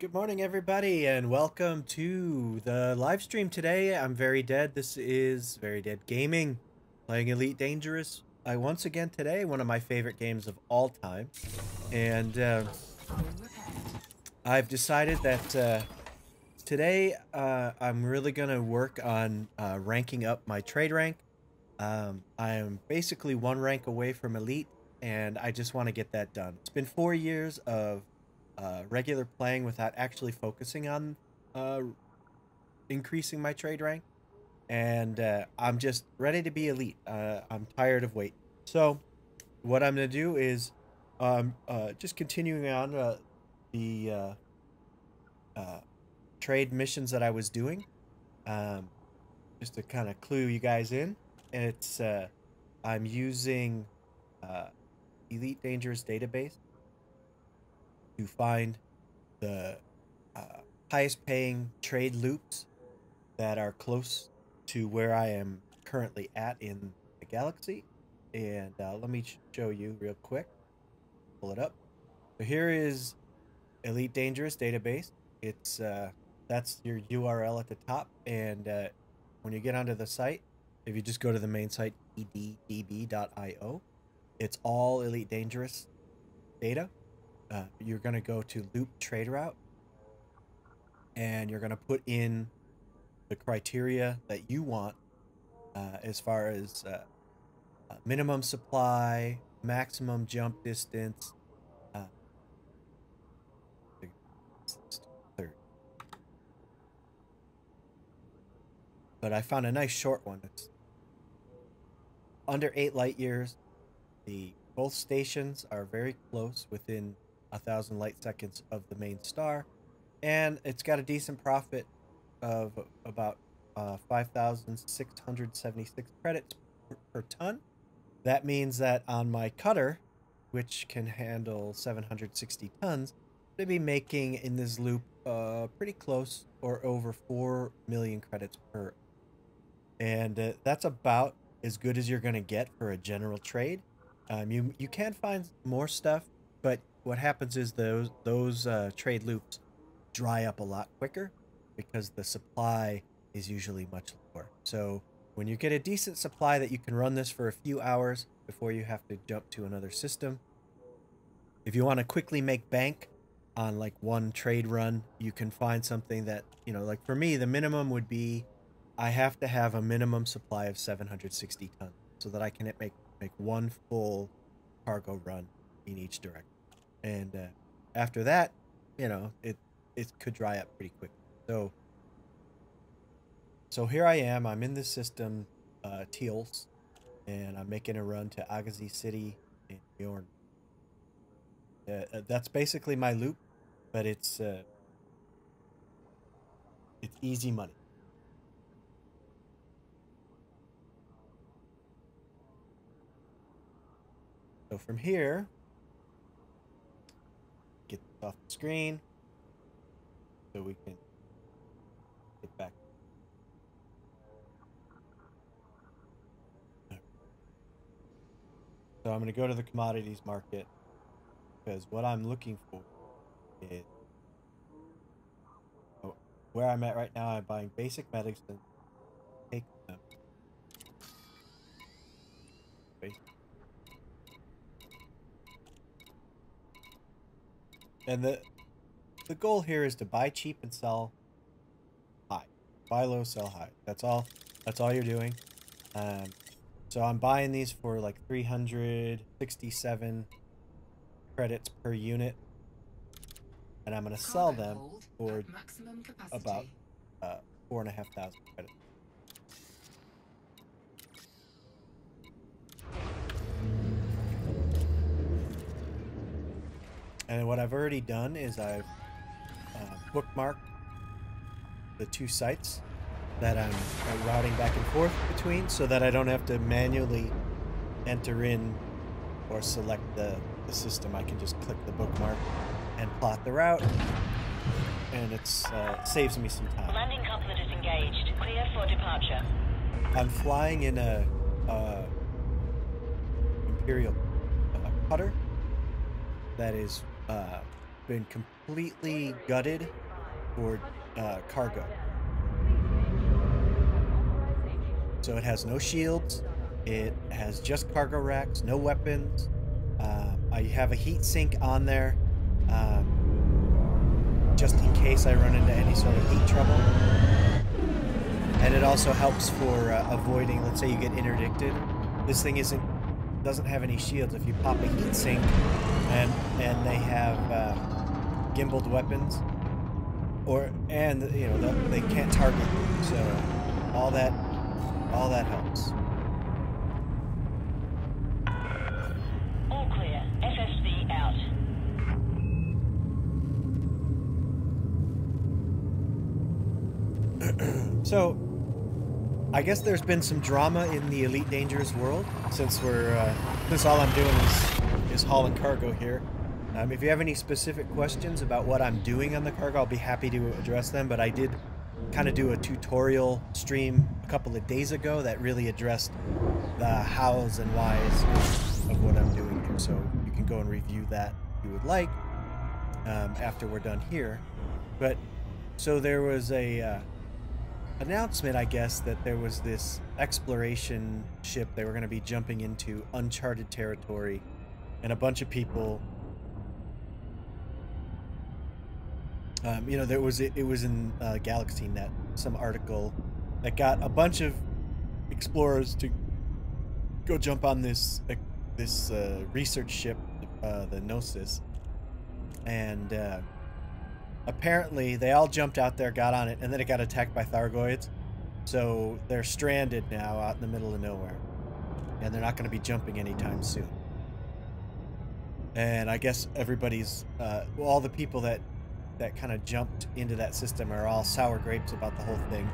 Good morning, everybody, and welcome to the live stream today. I'm Very Dead. This is Very Dead Gaming, playing Elite Dangerous. Once again today, one of my favorite games of all time. And I've decided that today I'm really going to work on ranking up my trade rank. I am basically one rank away from Elite, and I just want to get that done. It's been 4 years of regular playing without actually focusing on increasing my trade rank, and I'm just ready to be elite. I'm tired of waiting. So what I'm gonna do is just continuing on the trade missions that I was doing, just to kind of clue you guys in. It's I'm using Elite Dangerous database to find the highest paying trade loops that are close to where I am currently at in the galaxy. And let me show you real quick. Pull it up. So here is Elite Dangerous database. It's that's your URL at the top, and when you get onto the site, if you just go to the main site eddb.io, it's all Elite Dangerous data. You're going to go to loop trade route, and you're going to put in the criteria that you want as far as minimum supply, maximum jump distance. But I found a nice short one. It's under 8 light years. Both stations are very close, within 1,000 light seconds of the main star, and it's got a decent profit of about 5,676 credits per ton. That means that on my cutter, which can handle 760 tons, I'd be making in this loop pretty close, or over 4 million credits per, and that's about as good as you're going to get for a general trade. You can find more stuff, but what happens is those trade loops dry up a lot quicker because the supply is usually much lower. So when you get a decent supply that you can run this for a few hours before you have to jump to another system, if you want to quickly make bank on like one trade run, you can find something that, like for me, the minimum would be I have to have a minimum supply of 760 tons so that I can make one full cargo run in each direction. And after that, it could dry up pretty quick. So here I am. I'm in this system, Teals, and I'm making a run to Agassiz City in Bjorn. That's basically my loop, but it's easy money. So from here, get this off the screen so we can get back. So I'm going to go to the commodities market, because what I'm looking for is, where I'm at right now, I'm buying basic medicine. Take them. And the goal here is to buy cheap and sell high. Buy low, sell high. That's all you're doing. So I'm buying these for like 367 credits per unit, and I'm going to sell them for about 4,500 credits. And what I've already done is I've bookmarked the two sites that I'm routing back and forth between, so that I don't have to manually enter in or select the system. I can just click the bookmark and plot the route, and it saves me some time. Landing couplet is engaged. Clear for departure. I'm flying in a Imperial cutter that is been completely gutted for cargo. So it has no shields. It has just cargo racks, no weapons. I have a heat sink on there, just in case I run into any sort of heat trouble. And it also helps for avoiding, let's say you get interdicted. This thing doesn't have any shields. If you pop a heat sink and they have gimbaled weapons, they can't target you. So all that helps. All clear. FSB out. So, I guess there's been some drama in the Elite Dangerous world since all I'm doing is hauling cargo here. If you have any specific questions about what I'm doing on the cargo, I'll be happy to address them. But I did kind of do a tutorial stream a couple of days ago that really addressed the hows and whys of what I'm doing here. So you can go and review that if you would like after we're done here. But so there was a announcement, I guess, that there was this exploration ship they were going to be jumping into uncharted territory, and a bunch of people. It was in GalaxyNet, some article that got a bunch of explorers to go jump on this research ship, the Gnosis, and apparently they all jumped out there, got on it, and then it got attacked by Thargoids. So they're stranded now out in the middle of nowhere, and they're not going to be jumping anytime soon. And I guess everybody's all the people that kind of jumped into that system are all sour grapes about the whole thing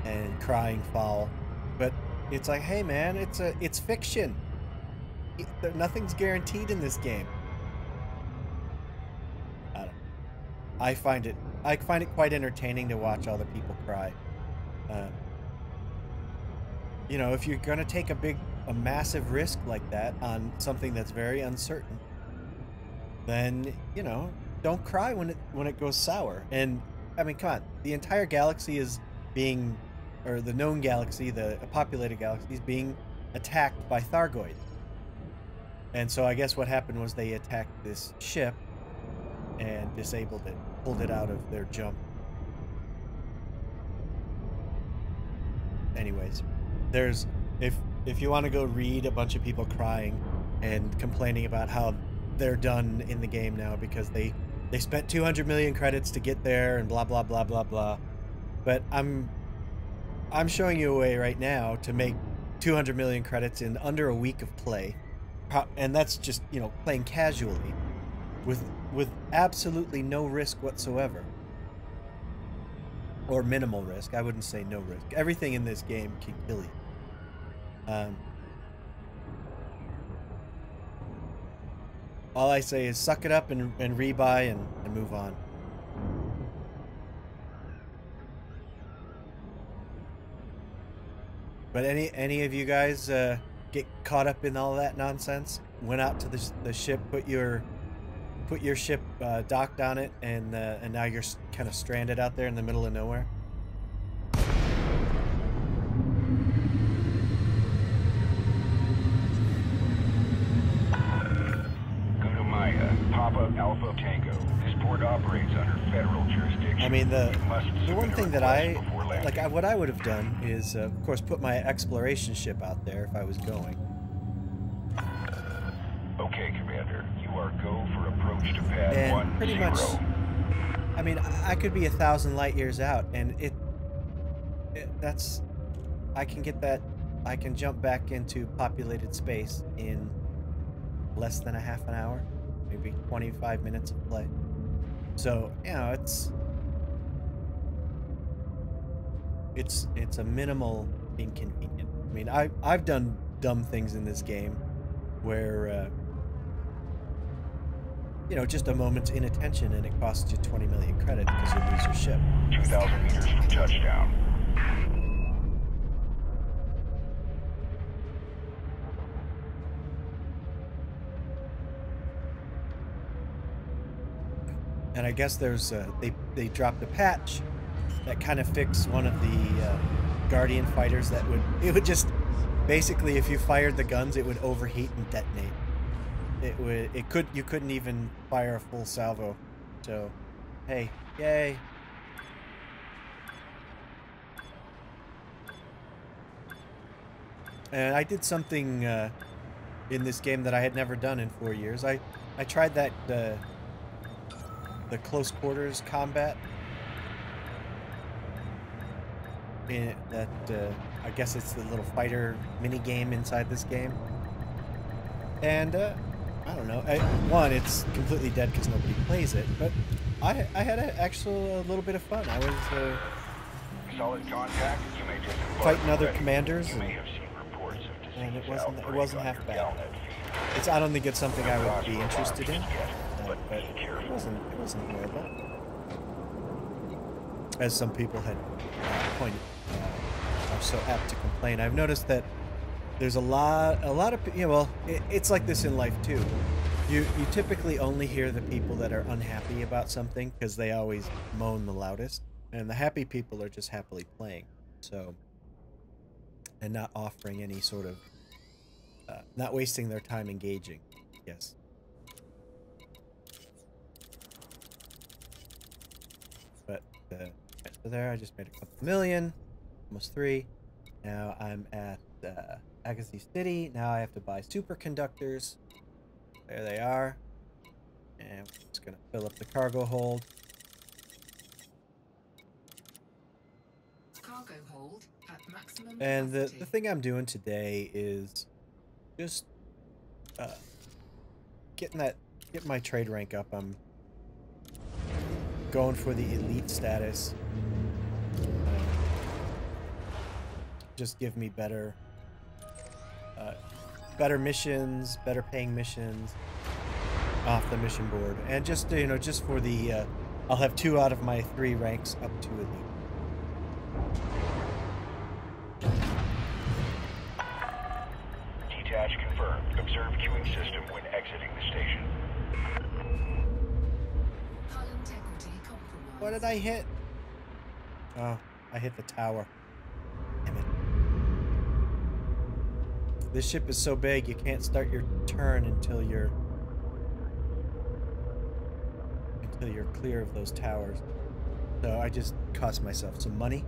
and crying foul. But it's like, hey man, it's fiction. Nothing's guaranteed in this game. I don't know. I find it quite entertaining to watch all the people cry. If you're gonna take a massive risk like that on something that's very uncertain, then don't cry when it goes sour. And I mean, come on, the entire galaxy or the known galaxy, the populated galaxy, is being attacked by Thargoids. And so I guess what happened was they attacked this ship and disabled it, pulled it out of their jump. Anyways, if you want to go read a bunch of people crying and complaining about how they're done in the game now because they spent 200 million credits to get there and blah blah blah blah blah. But I'm showing you a way right now to make 200 million credits in under a week of play, and that's just playing casually, with absolutely no risk whatsoever, or minimal risk. I wouldn't say no risk. Everything in this game can kill you. All I say is suck it up and rebuy and move on. But any of you guys get caught up in all that nonsense? Went out to the ship, put your ship docked on it, and now you're kind of stranded out there in the middle of nowhere? Papa Alpha Tango. This port operates under federal jurisdiction. I mean, the one thing that what I would have done is, of course, put my exploration ship out there if I was going. Okay, Commander. You are go for approach to pad And 10. pretty much, I mean, I could be 1,000 light years out, and I can get that. I can jump back into populated space in less than a half an hour. Maybe 25 minutes of play. So, it's a minimal inconvenience. I mean, I've done dumb things in this game where just a moment's inattention and it costs you 20 million credit because you lose your ship. 2,000 meters from touchdown. And I guess there's they dropped a patch that kind of fixed one of the Guardian fighters that would just basically, if you fired the guns, it would overheat and detonate. You couldn't even fire a full salvo. So, hey, yay. And I did something in this game that I had never done in 4 years. I tried that the close quarters combat. I guess it's the little fighter mini game inside this game. And I don't know. One, it's completely dead because nobody plays it. But I had a little bit of fun. I was Solid contact. You may just fighting other commanders, You may have seen reports of and it disease wasn't outbreak half on your bad. Galnet feed. I don't think it's something I would be interested in, But but be careful. it wasn't horrible, as some people had pointed are so apt to complain. I've noticed that there's a lot of well, it's like this in life too. You typically only hear the people that are unhappy about something because they always moan the loudest, and the happy people are just happily playing. So, and not offering any sort of not wasting their time engaging, yes. But so there, I just made a couple million, almost 3. Now I'm at Agassi City. Now I have to buy superconductors. There they are. And we're just gonna fill up the cargo hold. Cargo hold at maximum And the capacity. thing I'm doing today is just getting my trade rank up. I'm going for the elite status. Just give me better missions, better paying missions off the mission board, and just just for the I'll have 2 out of my 3 ranks up to elite. Detach confirmed. Observe queuing system when exiting the station. Hull integrity compromised. What did I hit? Oh, I hit the tower. Damn it. This ship is so big you can't start your turn until you're clear of those towers. So I just cost myself some money.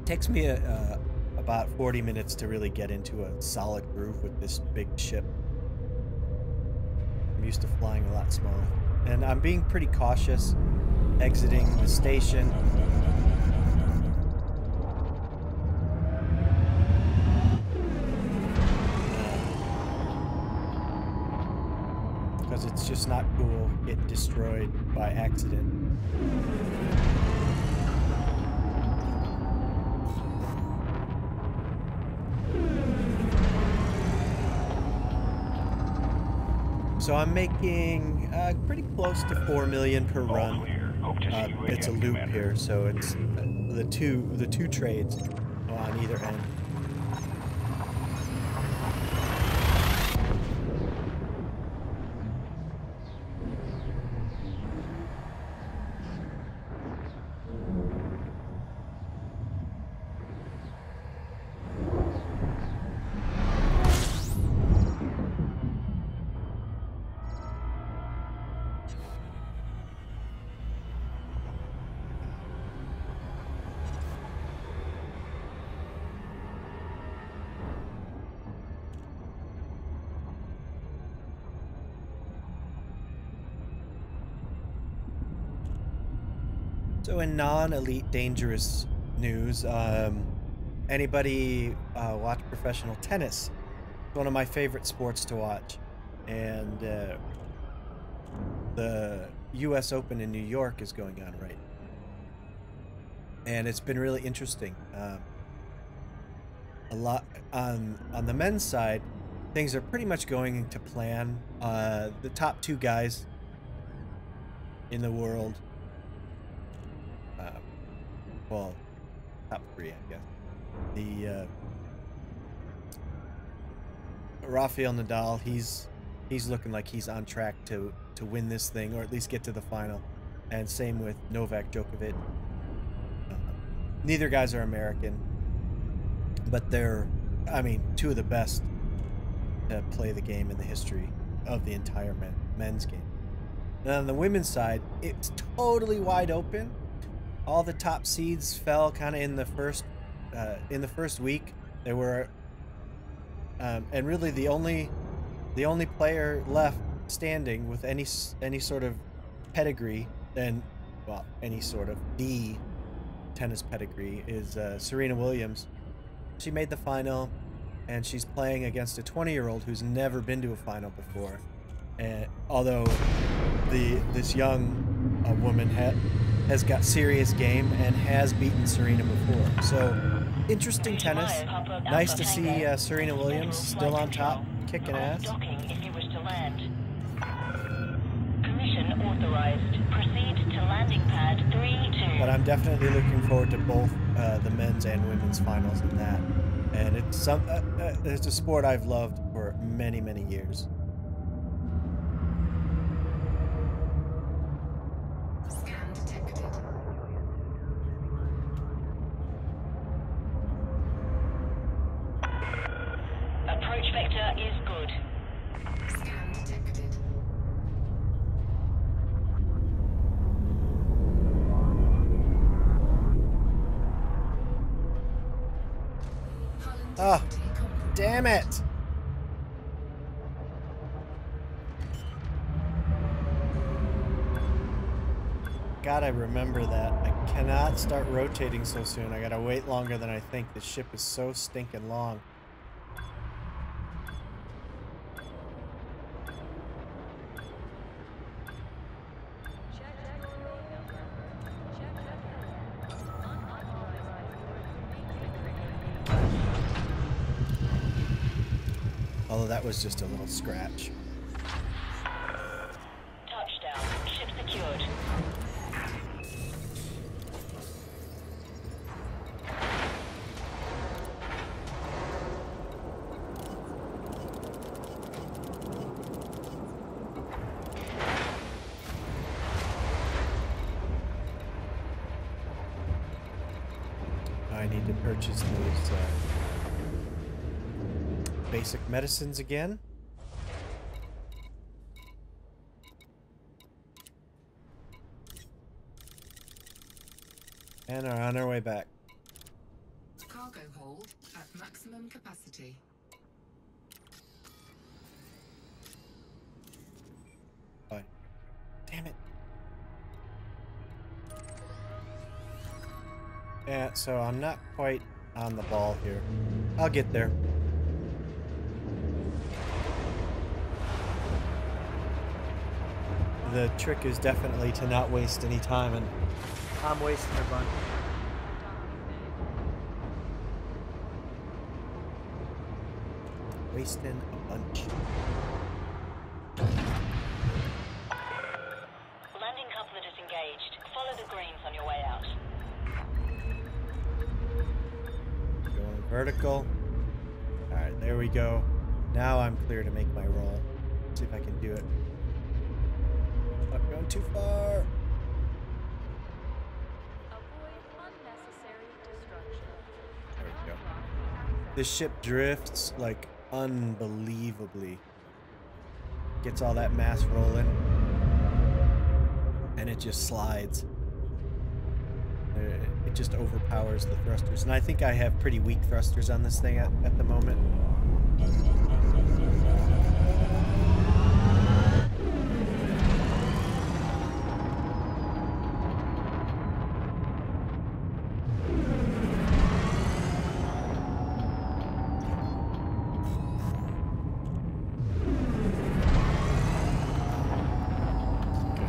Takes me about 40 minutes to really get into a solid groove with this big ship. I'm used to flying a lot smaller. And I'm being pretty cautious exiting the station. Because it's just not cool getting destroyed by accident. So I'm making pretty close to 4 million per All run. clear. Hope to see you It's a again, loop Commander. here, so it's the two trades on either end. So in non-elite dangerous news, anybody watch professional tennis? It's one of my favorite sports to watch. And the US Open in New York is going on right now. And it's been really interesting. A lot on the men's side, things are pretty much going to plan. The top 2 guys in the world, well, top 3, I guess. The Rafael Nadal, he's looking like he's on track to to win this thing, or at least get to the final. And same with Novak Djokovic. Neither guys are American, but they're, I mean, two of the best to play the game in the history of the entire men's game. And on the women's side, it's totally wide open. All the top seeds fell kind of in the first week. There were, and really the only player left standing with any sort of pedigree, and well, any sort of the tennis pedigree is Serena Williams. She made the final, and she's playing against a 20-year-old who's never been to a final before. And although this young woman has got serious game and has beaten Serena before, so interesting tennis. Nice to see Serena Williams still on top, kicking ass. If you wish to land. Permission authorized. Proceed to landing pad 3-2. But I'm definitely looking forward to both the men's and women's finals in that. And it's a sport I've loved for many, many years. Scan detected. Approach vector is good. Scan detected. Ah, damn it! God, I remember that. I cannot start rotating so soon. I gotta wait longer than I think. This ship is so stinking long. Although that was just a little scratch. Touchdown. Ship secured. I need to purchase those basic medicines again. And are on our way back. Cargo hold at maximum capacity. Bye. Damn it. Yeah, so I'm not quite on the ball here. I'll get there. The trick is definitely to not waste any time, and I'm wasting a bunch. Wasting a bunch. Landing coupler disengaged. Follow the greens on your way out. Going vertical. Alright, there we go. Now I'm clear to make my roll. See if I can do it. Not going too far. Avoid unnecessary destruction. There we go. This ship drifts like unbelievably. Gets all that mass rolling. And it just slides. It just overpowers the thrusters. And I think I have pretty weak thrusters on this thing at the moment.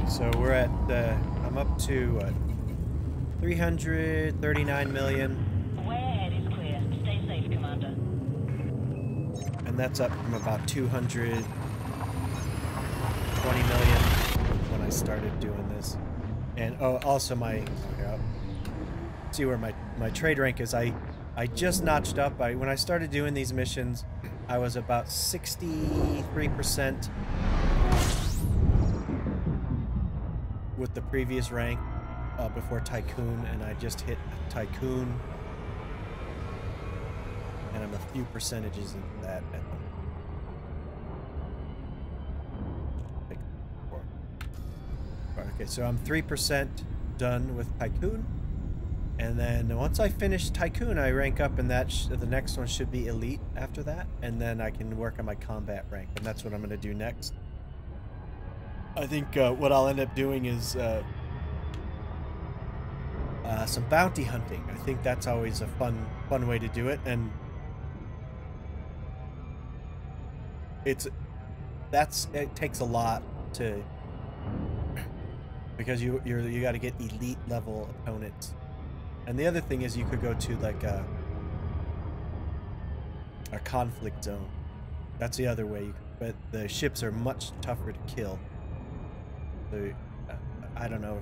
So we're at, I'm up to 339 million. Way ahead is clear. Stay safe, Commander. And that's up from about 220 million when I started doing this. And oh, also see where my trade rank is. I just notched up. When I started doing these missions, I was about 63% with the previous rank before Tycoon, and I just hit Tycoon, and I'm a few percentages into that at the Okay, so I'm 3% done with Tycoon, and then once I finish Tycoon, I rank up, and that the next one should be Elite after that, and then I can work on my combat rank, and that's what I'm going to do next. I think what I'll end up doing is some bounty hunting. I think that's always a fun way to do it, and it takes a lot to, because you got to get elite level opponents. And the other thing is you could go to like a conflict zone. That's the other way, but the ships are much tougher to kill. So I don't know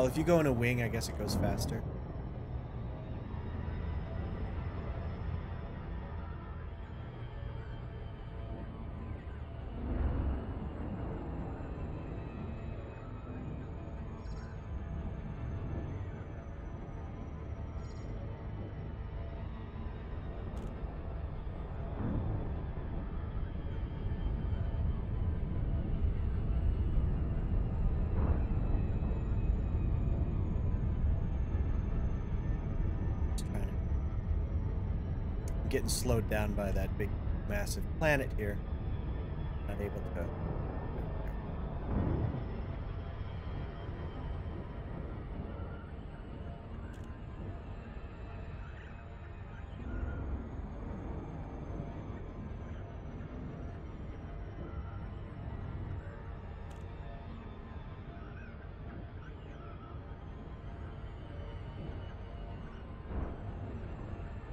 if you go in a wing, I guess it goes faster. Getting slowed down by that big massive planet here. Not able to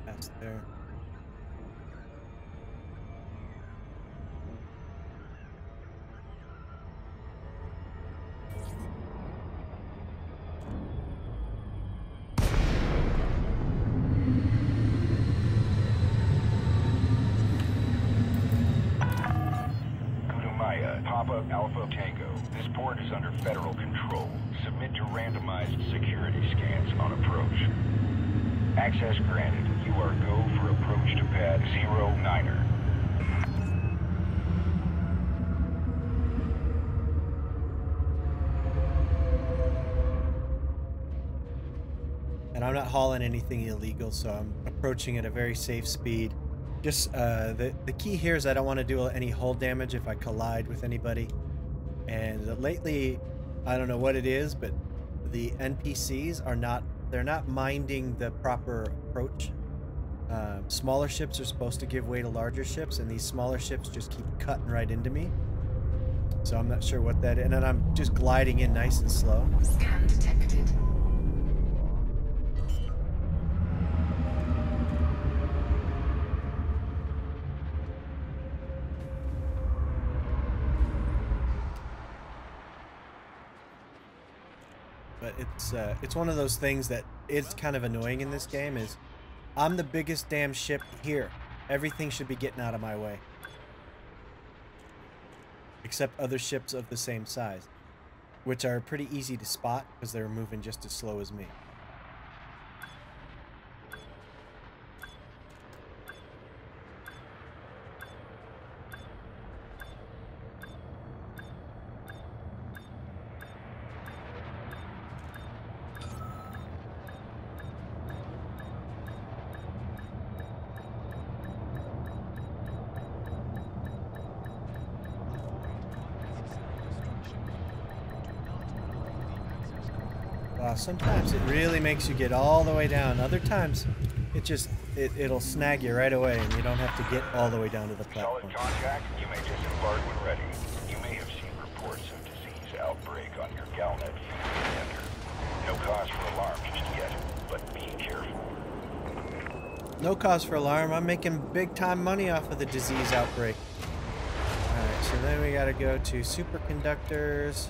pass there. Papa Alpha Tango. This port is under federal control. Submit to randomized security scans on approach. Access granted. You are go for approach to pad 09er. And I'm not hauling anything illegal, so I'm approaching at a very safe speed. Just the key here is I don't want to do any hull damage if I collide with anybody. And lately, I don't know what it is, but the NPCs are not minding the proper approach. Smaller ships are supposed to give way to larger ships, and these smaller ships just keep cutting right into me. So I'm not sure what that is. And then I'm just gliding in nice and slow. Scan detected. But it's one of those things that is kind of annoying in this game. Is I'm the biggest damn ship here. Everything should be getting out of my way, except other ships of the same size, which are pretty easy to spot because they're moving just as slow as me. Sometimes it really makes you get all the way down. Other times, it'll snag you right away, and you don't have to get all the way down to the platform. Solid contact. You may disembark when ready. You may have seen reports of disease outbreak on your Galnet feed center. No cause for alarm just yet, but be careful. No cause for alarm. I'm making big time money off of the disease outbreak. Alright, so then we gotta go to superconductors.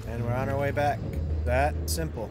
And we're on our way back. That simple.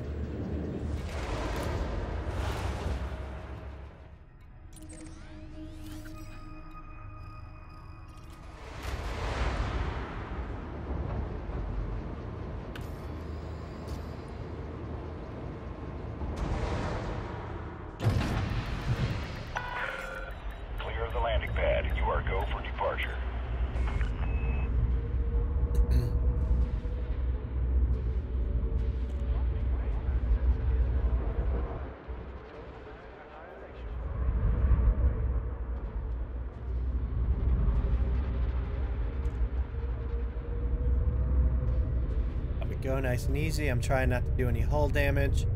go, nice and easy. I'm trying not to do any hull damage.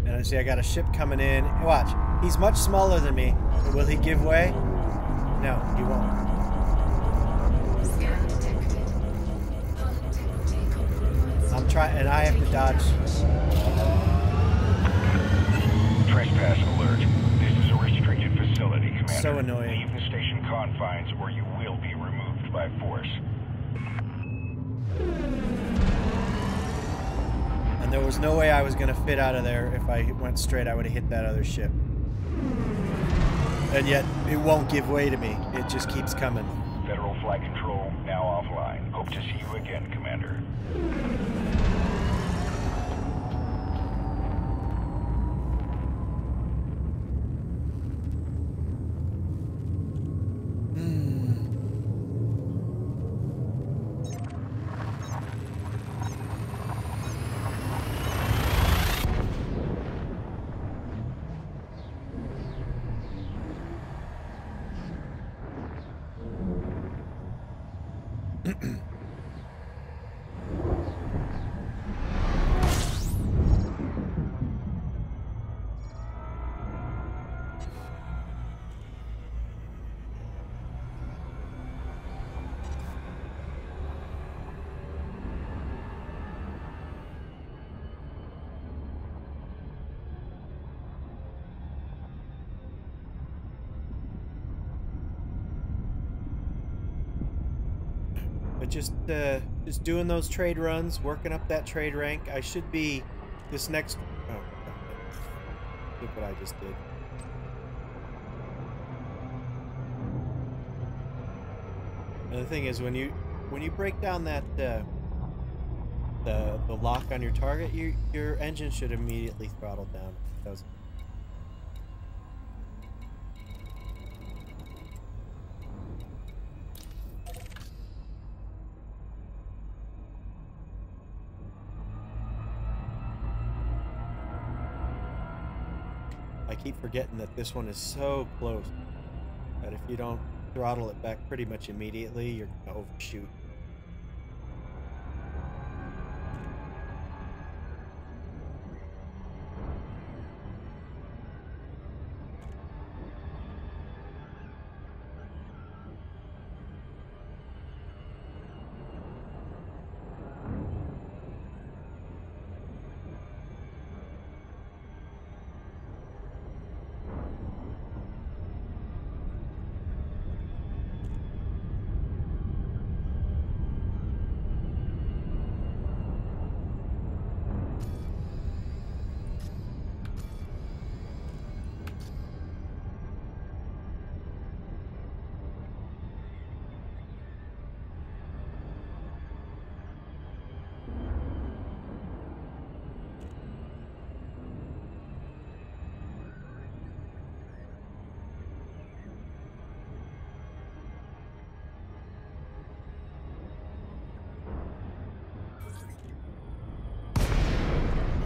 And I see I got a ship coming in. Watch, he's much smaller than me. Will he give way? No, he won't. Scan detected. Hull integrity compromised. I'm trying, and I have to dodge. Trespass alert. This is a restricted facility, Commander. So annoying. Leave the station confines or you will be removed by force. And there was no way I was going to fit out of there. If I went straight, I would have hit that other ship. And yet, it won't give way to me. It just keeps coming. Federal flight control now offline. Hope to see you again, Commander. But just doing those trade runs, working up that trade rank. I should be this next. Oh, look what I just did. And the thing is, when you break down that the lock on your target, your engine should immediately throttle down. It doesn't. I keep forgetting that this one is so close that if you don't throttle it back pretty much immediately, you're going to overshoot.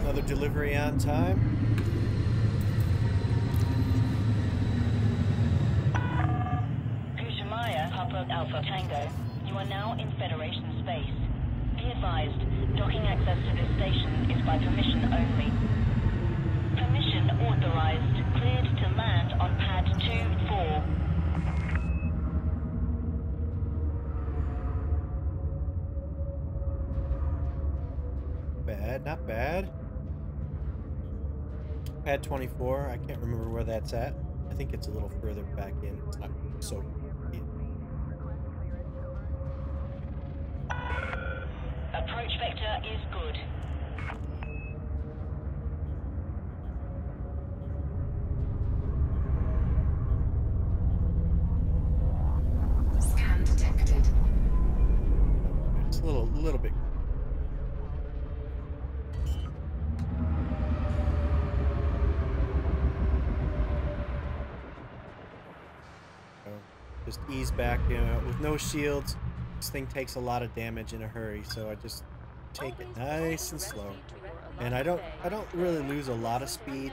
Another delivery on time. Kushamaya, Papa Alpha Tango, you are now in Federation space. Be advised, docking access to this station is by permission only. Permission authorized. Cleared to land on pad 2-4. Bad, not bad. Pad 24, I can't remember where that's at. I think it's a little further back in. It's not so... Approach vector is good. Scan detected. It's a little bit... Just ease back, you know, with no shields. This thing takes a lot of damage in a hurry, so I just take it nice and slow. And I don't really lose a lot of speed.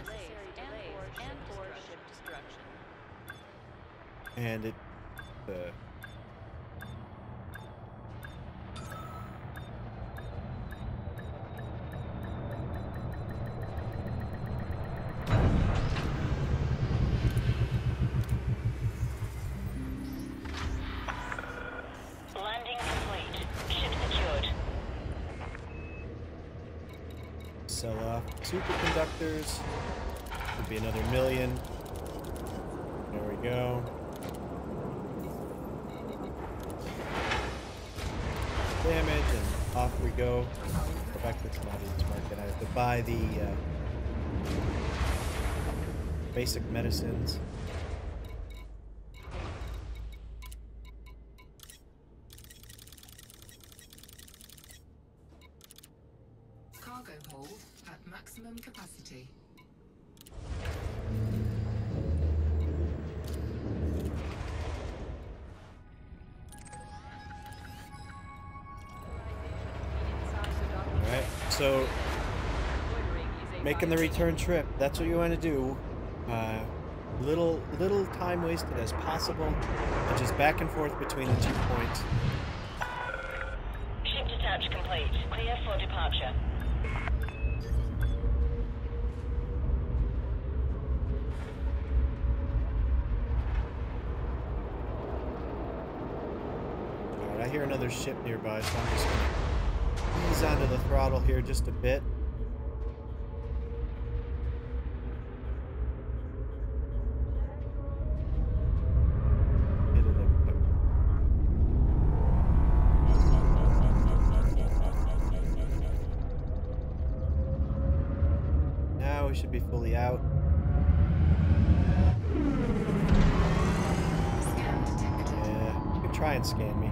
And it sell off superconductors. Could be another 1,000,000. There we go. Damage, and off we go. Go back to the commodities market. I have to buy the basic medicines. Cargo hold at maximum capacity. Alright, so making the return trip, that's what you want to do. Little time wasted as possible, and just back and forth between the 2 points. Ship detach complete. Clear for departure. Alright, I hear another ship nearby, so I'm just gonna ease onto the throttle here just a bit. Now we should be fully out. Scan detected. Yeah, you can try and scan me.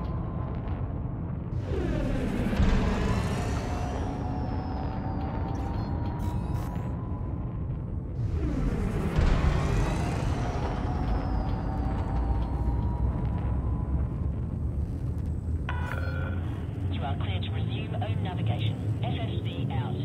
You are clear to resume own navigation. FSB out.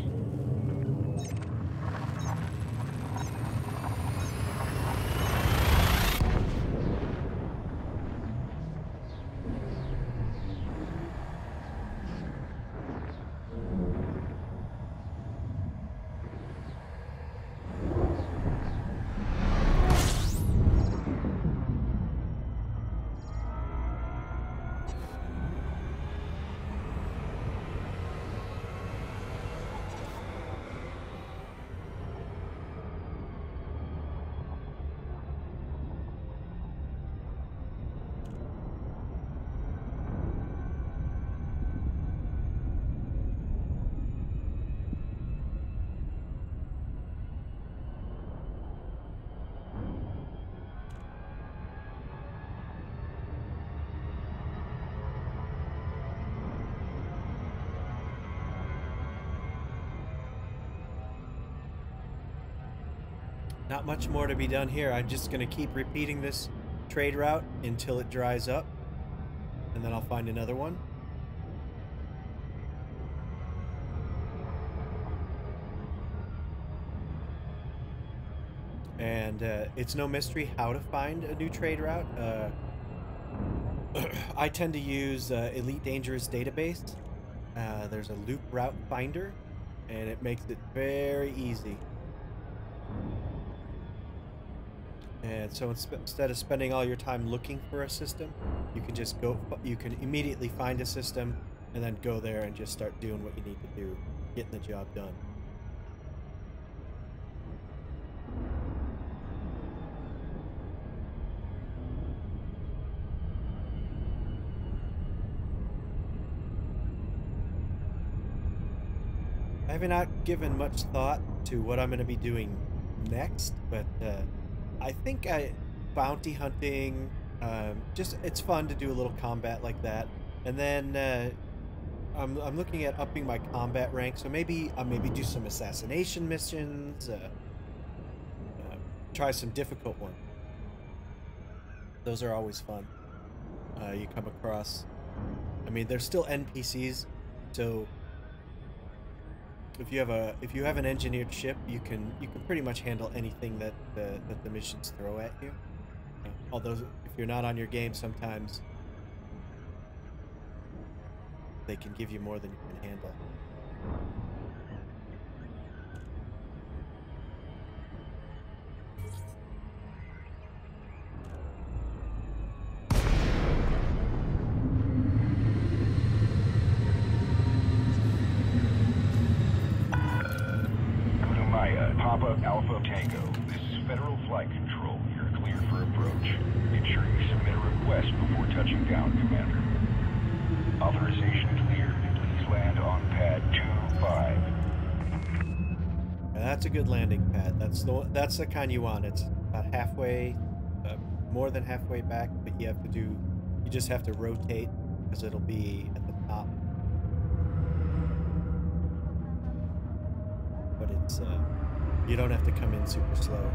Not much more to be done here. I'm just going to keep repeating this trade route until it dries up, and then I'll find another one. And it's no mystery how to find a new trade route. I tend to use Elite Dangerous Database. There's a loop route finder, and it makes it very easy. And so instead of spending all your time looking for a system, you can just go, you can immediately find a system and then go there and just start doing what you need to do, getting the job done. I have not given much thought to what I'm going to be doing next, but I think bounty hunting, just it's fun to do a little combat like that. And then I'm looking at upping my combat rank, so maybe I'll do some assassination missions, try some difficult ones. Those are always fun. You come across, I mean, they're still NPCs, so if you have an engineered ship, you can pretty much handle anything that the missions throw at you. Although if you're not on your game, sometimes they can give you more than you can handle. Papa Alpha Tango, this is Federal Flight Control. You're clear for approach. Ensure you submit a request before touching down, Commander. Authorization cleared. Please land on pad 25. And that's a good landing pad. That's the kind you want. It's about halfway, more than halfway back, but you just have to rotate because it'll be at the top. But it's you don't have to come in super slow.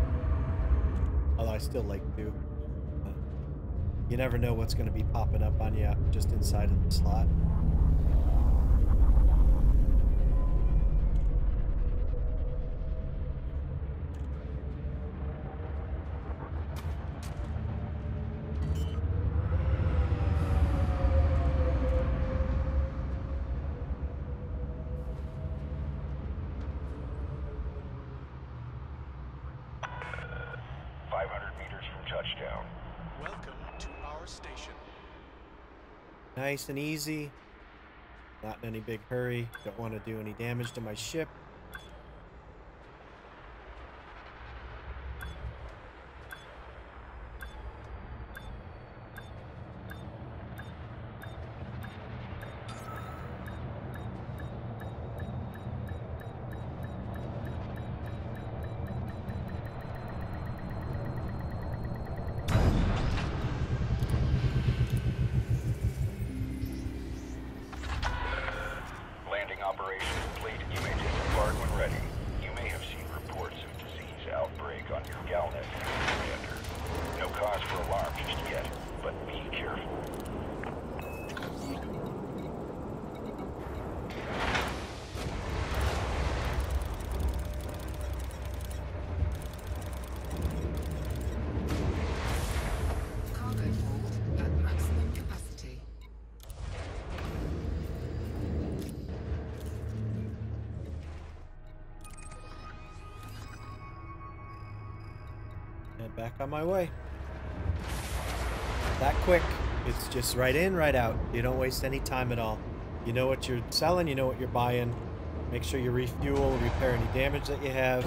Although I still like to. You never know what's going to be popping up on you just inside of the slot. Nice and easy. Not in any big hurry. Don't want to do any damage to my ship. Back on my way. That quick. It's just right in, right out. You don't waste any time at all. You know what you're selling, you know what you're buying. Make sure you refuel, repair any damage that you have.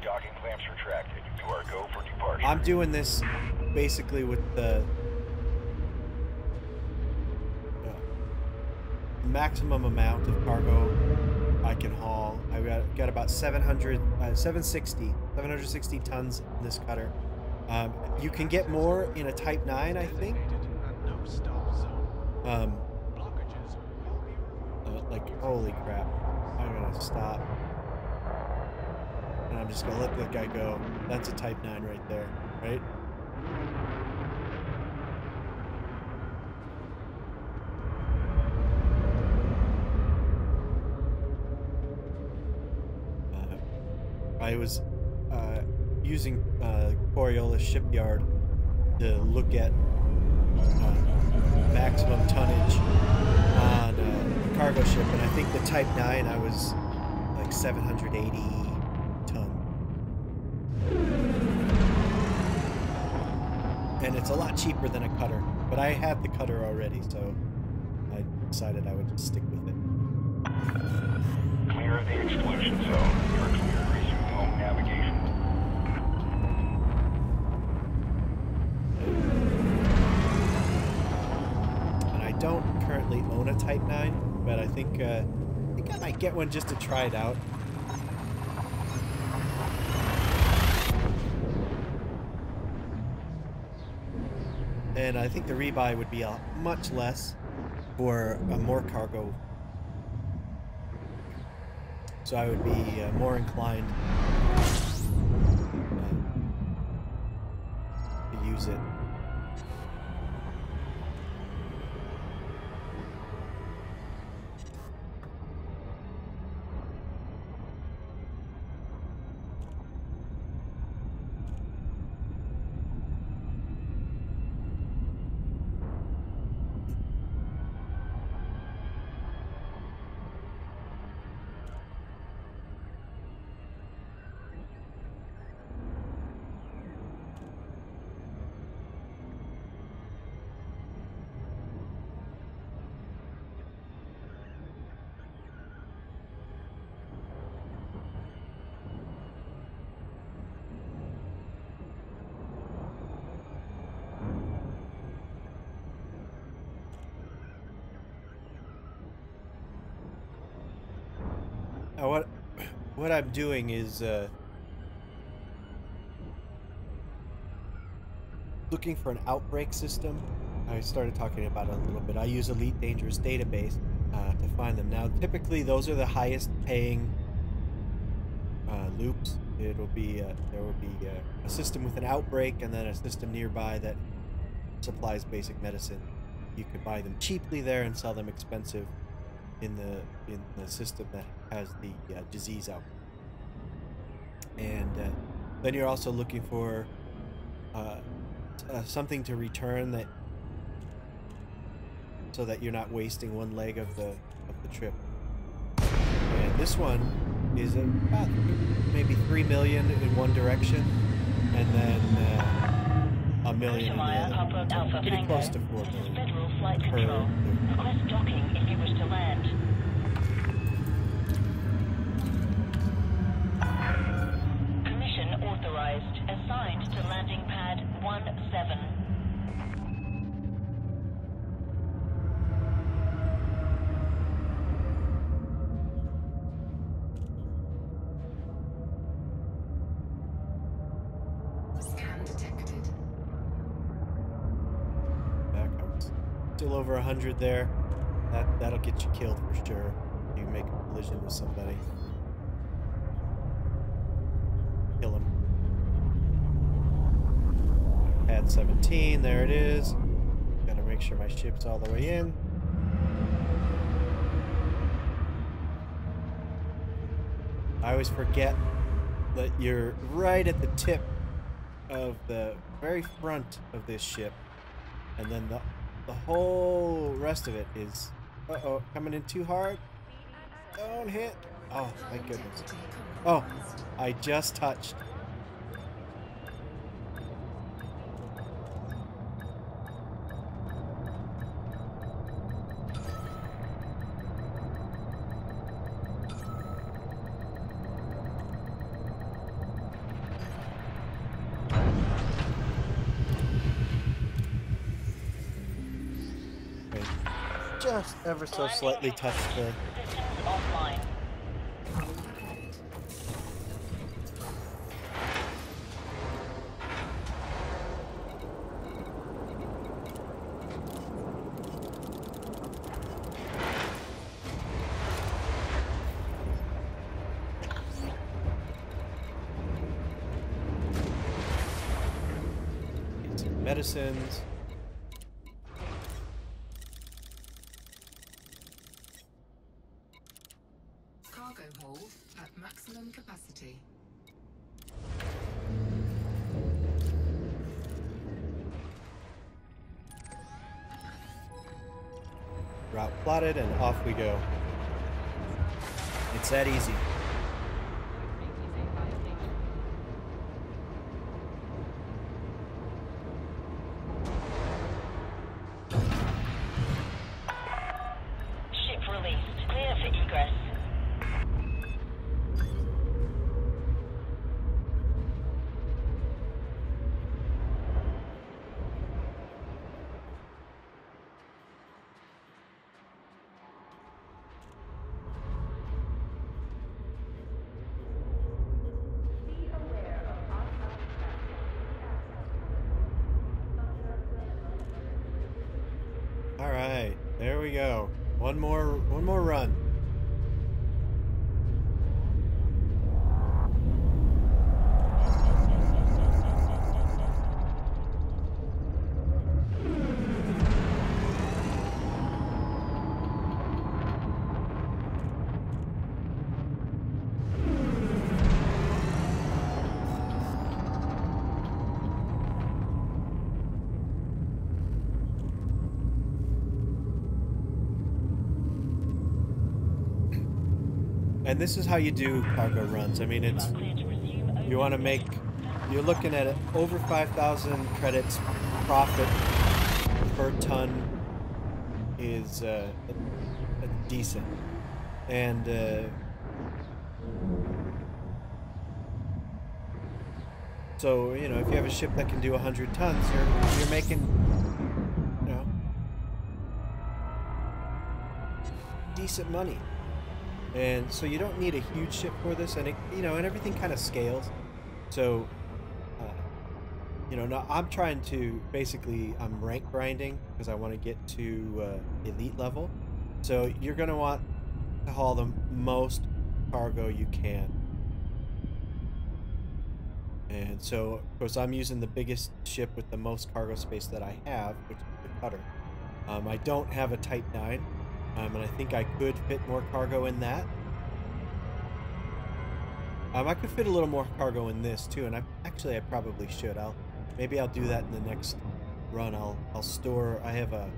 Docking clamps retracted. You are go for departure. I'm doing this basically with the maximum amount of cargo I can haul. I've got about 760 tons in this cutter. You can get more in a Type 9, I think. Like, holy crap. I'm gonna stop. And I'm just gonna let that guy go. That's a Type 9 right there, right? I was using Coriolis shipyard to look at maximum tonnage on a cargo ship, and I think the Type 9 I was like 780 ton. And it's a lot cheaper than a cutter, but I had the cutter already, so I decided I would just stick with it. Clear of the exclusion zone. You're clear to resume home navigation. And I don't currently own a Type 9, but I think I might get one just to try it out. And I think the rebuy would be much less for more cargo. So I would be more inclined to use it. what I'm doing is looking for an outbreak system. I started talking about it a little bit. I use Elite Dangerous Database to find them. Now, typically, those are the highest paying loops. It'll be there will be a system with an outbreak, and then a system nearby that supplies basic medicine. You could buy them cheaply there and sell them expensive in the system that has the disease out. And then you're also looking for something to return that, so that you're not wasting one leg of the trip. And this one is about maybe 3 million in one direction, and then a million in the other. So pretty close to 4 million. Federal Flight Control. Request docking if you wish to land. Permission authorized. Assigned to landing pad 17. Scan detected. Back out. Still over 100 there. That'll get you killed for sure. You make a collision with somebody. Kill him. Pad 17, there it is. Gotta make sure my ship's all the way in. I always forget that you're right at the tip of the very front of this ship, and then the whole rest of it is coming in too hard. Don't hit. Oh, thank goodness. Oh, I just touched. Just ever so slightly touched the... Systems offline. Get some medicines. Cargo hold at maximum capacity. Route plotted, and off we go. It's that easy. Ship released. Clear for egress. All right, there we go. One more run. And this is how you do cargo runs. I mean, it's, you want to make, you're looking at over 5,000 credits profit per ton is decent. And so, you know, if you have a ship that can do 100 tons, you're making, you know, decent money. And so you don't need a huge ship for this, and it, you know, and everything kind of scales. So, you know, now I'm trying to basically I'm rank grinding because I want to get to elite level. So you're gonna want to haul the most cargo you can. And so, of course, I'm using the biggest ship with the most cargo space that I have, which is the cutter. I don't have a Type 9, and I think I could fit more cargo in that. I could fit a little more cargo in this too, and I probably should. Maybe I'll do that in the next run. I'll store. I have a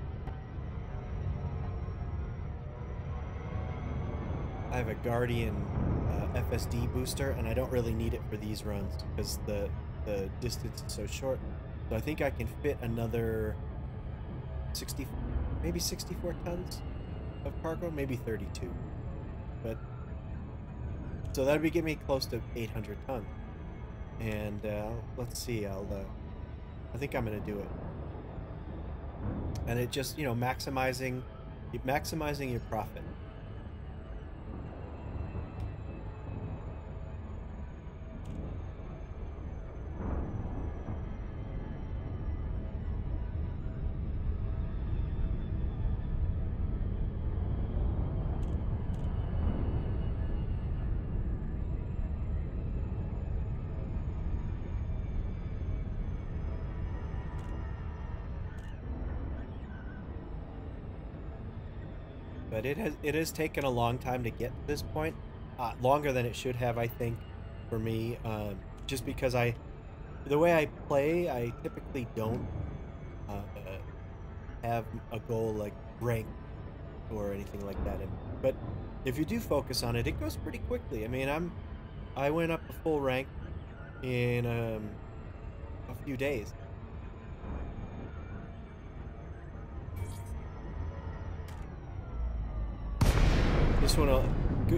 Guardian FSD booster, and I don't really need it for these runs because the distance is so short. So I think I can fit another 60, maybe 64 tons of cargo, maybe 32. But so that'd be getting me close to 800 tons. And let's see, I think I'm gonna do it. And it just, you know, maximizing your profit. But it has taken a long time to get to this point, longer than it should have, I think, for me. Just because the way I play, I typically don't have a goal like rank or anything like that. But if you do focus on it, it goes pretty quickly. I mean, I went up a full rank in a few days. This one,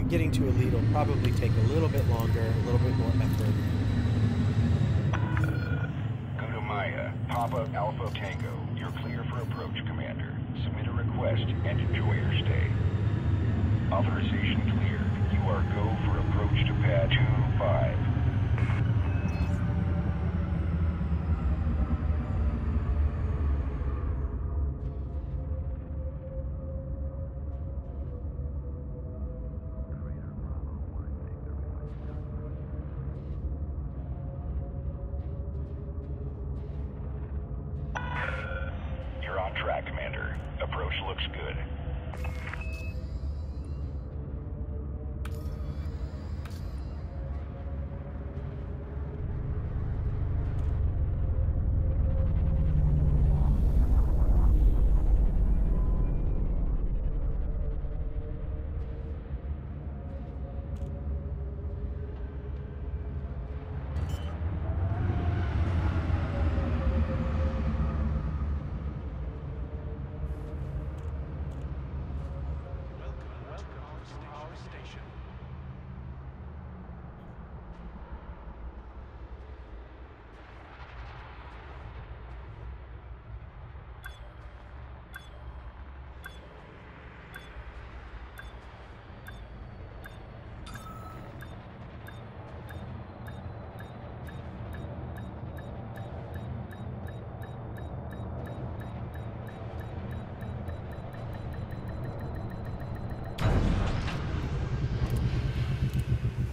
getting to elite will probably take a little bit longer, a little bit more effort. Go to Maya, Papa Alpha Tango. You're clear for approach, Commander. Submit a request and enjoy your stay. Authorization cleared. You are go for approach to pad 25. You're on track, Commander. Approach looks good.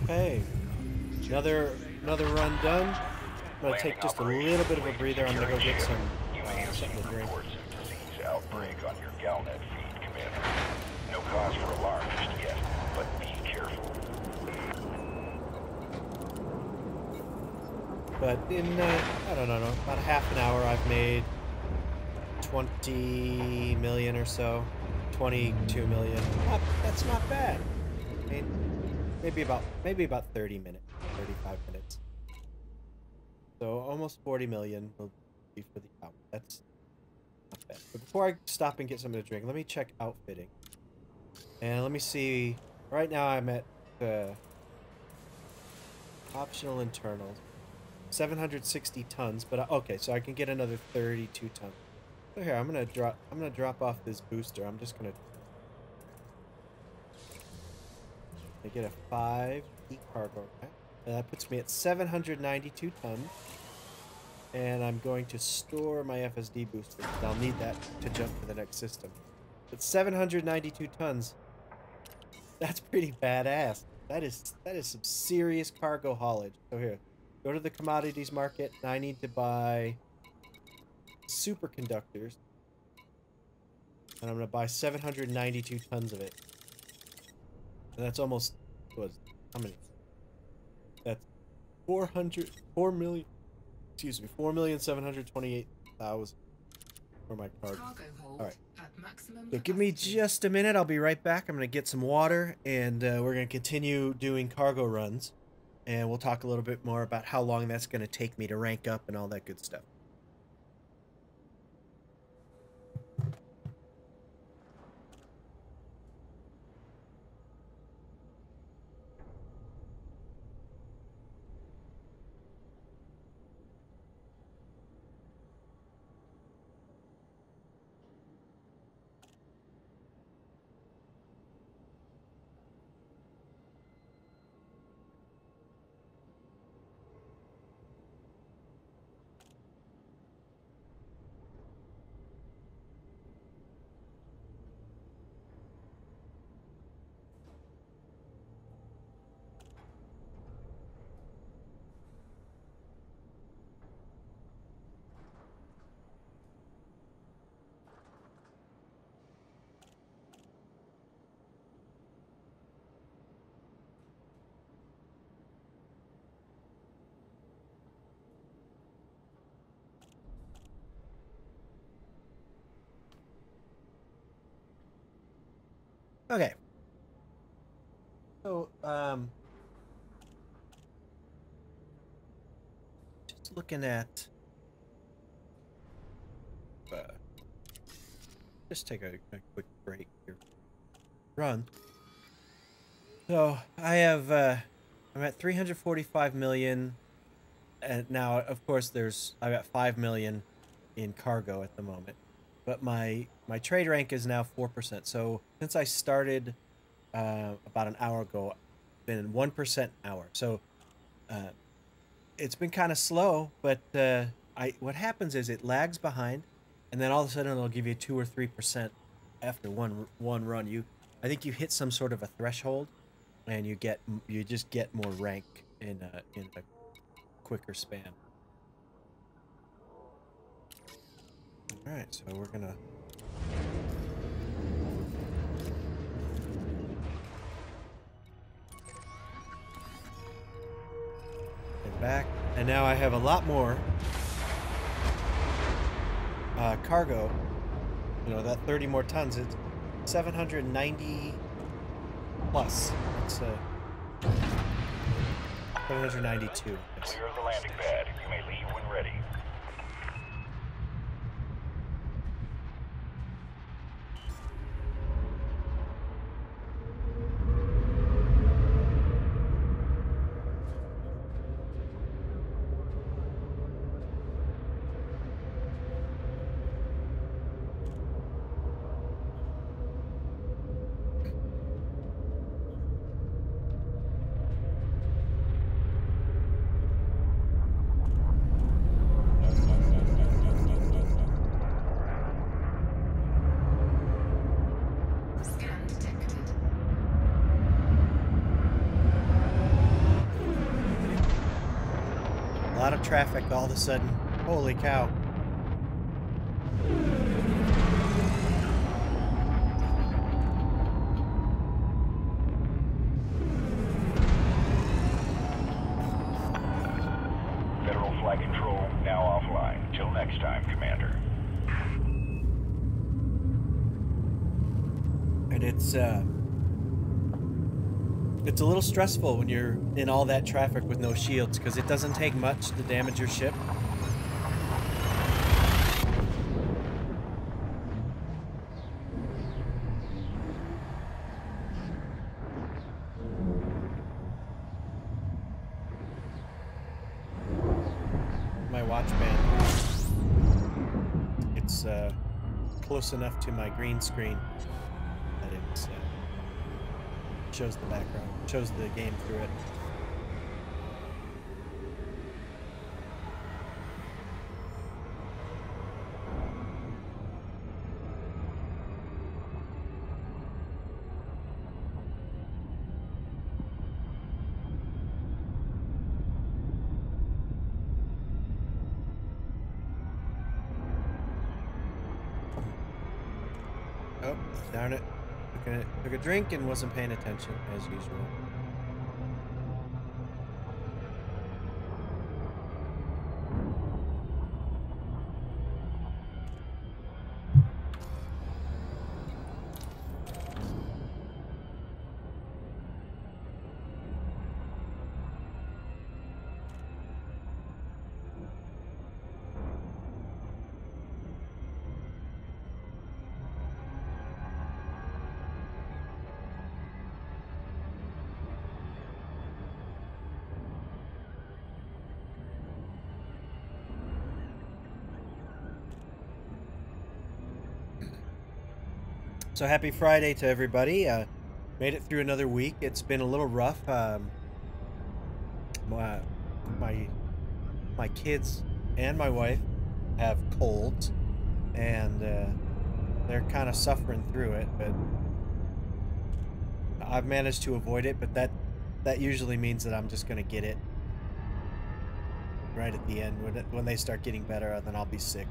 Okay, another run done. I'm gonna take just a little bit of a breather. I'm gonna go get some something to drink. Reports of disease outbreak on your Galnet feed, Commander. No cause for alarm just yet, but be careful. But in I don't know, about half an hour, I've made 20 million or so, 22 million. That's not bad. I mean, maybe about 30 minutes, 35 minutes. So almost 40 million will be for the hour. That's not bad. But before I stop and get something to drink, let me check outfitting. And let me see. Right now I'm at optional internals, 760 tons. But okay, so I can get another 32 tons. So here, I'm gonna drop off this booster. I'm just gonna I get a 5 cargo rack. That puts me at 792 tons. And I'm going to store my FSD booster because I'll need that to jump to the next system. But 792 tons. That's pretty badass. That is some serious cargo haulage. So here, go to the commodities market, and I need to buy superconductors. And I'm going to buy 792 tons of it. And that's almost, how many? That's 4 million, excuse me, 4,728,000 for my cargo. All right. So give me just a minute. I'll be right back. I'm going to get some water, and we're going to continue doing cargo runs. And we'll talk a little bit more about how long that's going to take me to rank up and all that good stuff. Okay. So, just looking at, just take a quick break here. Run. So, I have, I'm at 345 million, and now, of course, I've got 5 million in cargo at the moment. But my trade rank is now 4%. So since I started about an hour ago, I've been 1% an hour. So it's been kind of slow, but what happens is it lags behind, and then all of a sudden it'll give you 2 or 3% after one run. I think you hit some sort of a threshold, and you just get more rank in a quicker span. Alright, so we're gonna get back, and now I have a lot more cargo. You know, that 30 more tons, it's 790 plus. It's 792. Yes. Clear the landing pad. You may leave when ready. A lot of traffic all of a sudden. Holy cow. Federal flight control now offline. Till next time, Commander. And it's a little stressful when you're in all that traffic with no shields, because it doesn't take much to damage your ship. My watch band, it's close enough to my green screen that it's shows the background, shows the game through it. Oh, darn it. Took a drink and wasn't paying attention, as usual. So happy Friday to everybody. Made it through another week. It's been a little rough. My kids and my wife have colds, and they're kind of suffering through it. But I've managed to avoid it. But that usually means that I'm just gonna get it right at the end when they start getting better. Then I'll be sick.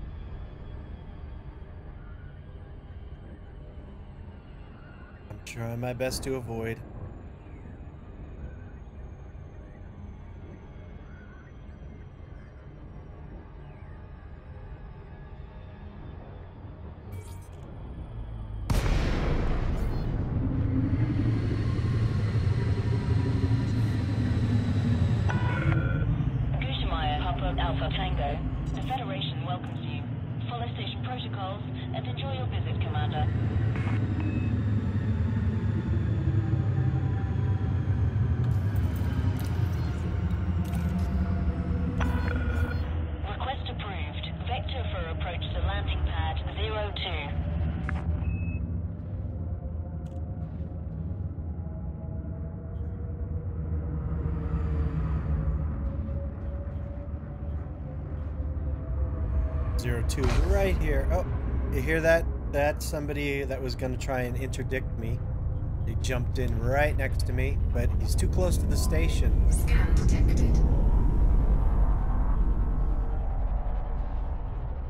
Trying my best to avoid. Alpha Tango, the Federation welcomes you. Follow station protocols and enjoy your visit, Commander. Request approved. Vector for approach to landing pad 02. 02 right here. Oh, you hear that? That's somebody that was going to try and interdict me. He jumped in right next to me, but he's too close to the station. Scan detected.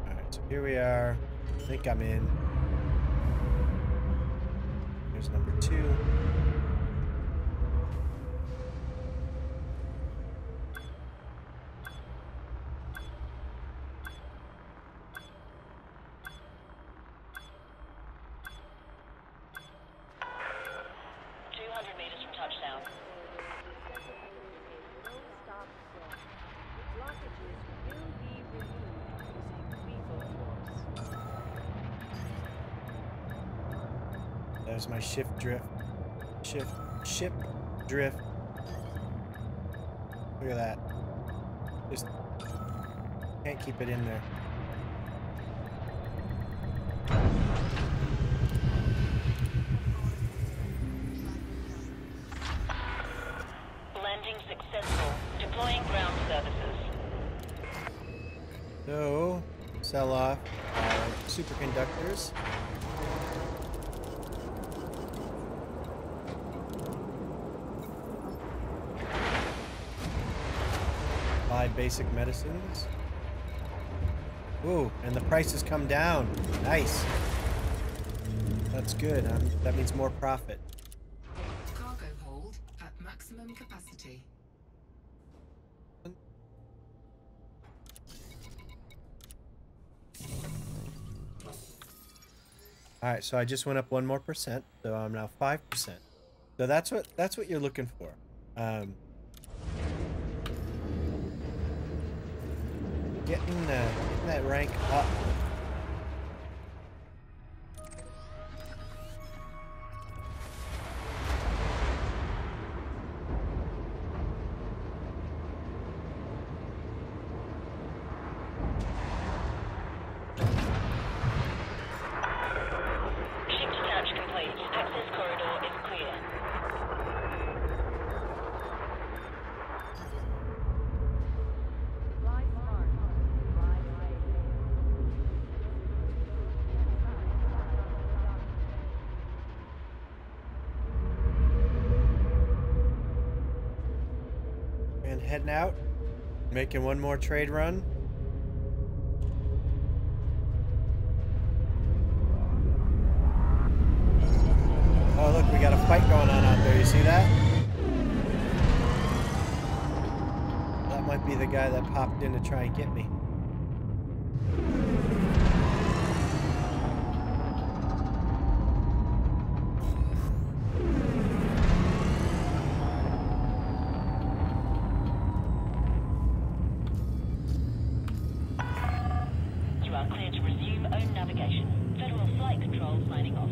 Alright, so here we are. I think I'm in. Here's number 2. There's my shift drift. Ship drift. Look at that. Just can't keep it in there. Landing successful. Deploying ground services. So, sell off our superconductors. Buy basic medicines. Ooh, and the price has come down. Nice. That's good. That means more profit. Cargo hold at maximum capacity. All right, so I just went up 1 more %, so I'm now 5%. So that's what you're looking for. Getting that rank up. Ship detach complete. Access corridor is clear. And heading out. Making one more trade run. Oh, look, we got a fight going on out there. You see that? That might be the guy that popped in to try and get me. You are clear to resume own navigation. Federal Flight Control signing off.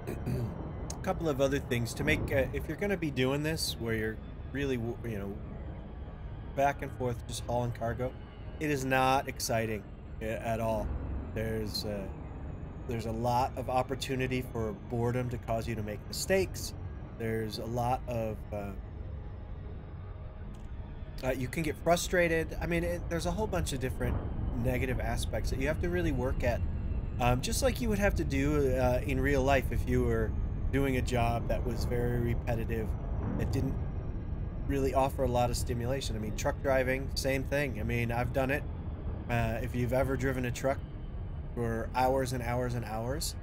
A couple of other things to make, if you're going to be doing this where you're really, you know, back and forth just hauling cargo, it is not exciting at all. There's a lot of opportunity for boredom to cause you to make mistakes. There's a lot of you can get frustrated. I mean, there's a whole bunch of different negative aspects that you have to really work at, just like you would have to do in real life if you were doing a job that was very repetitive, that didn't really offer a lot of stimulation. I mean, truck driving, same thing. I mean, I've done it. If you've ever driven a truck for hours and hours and hours,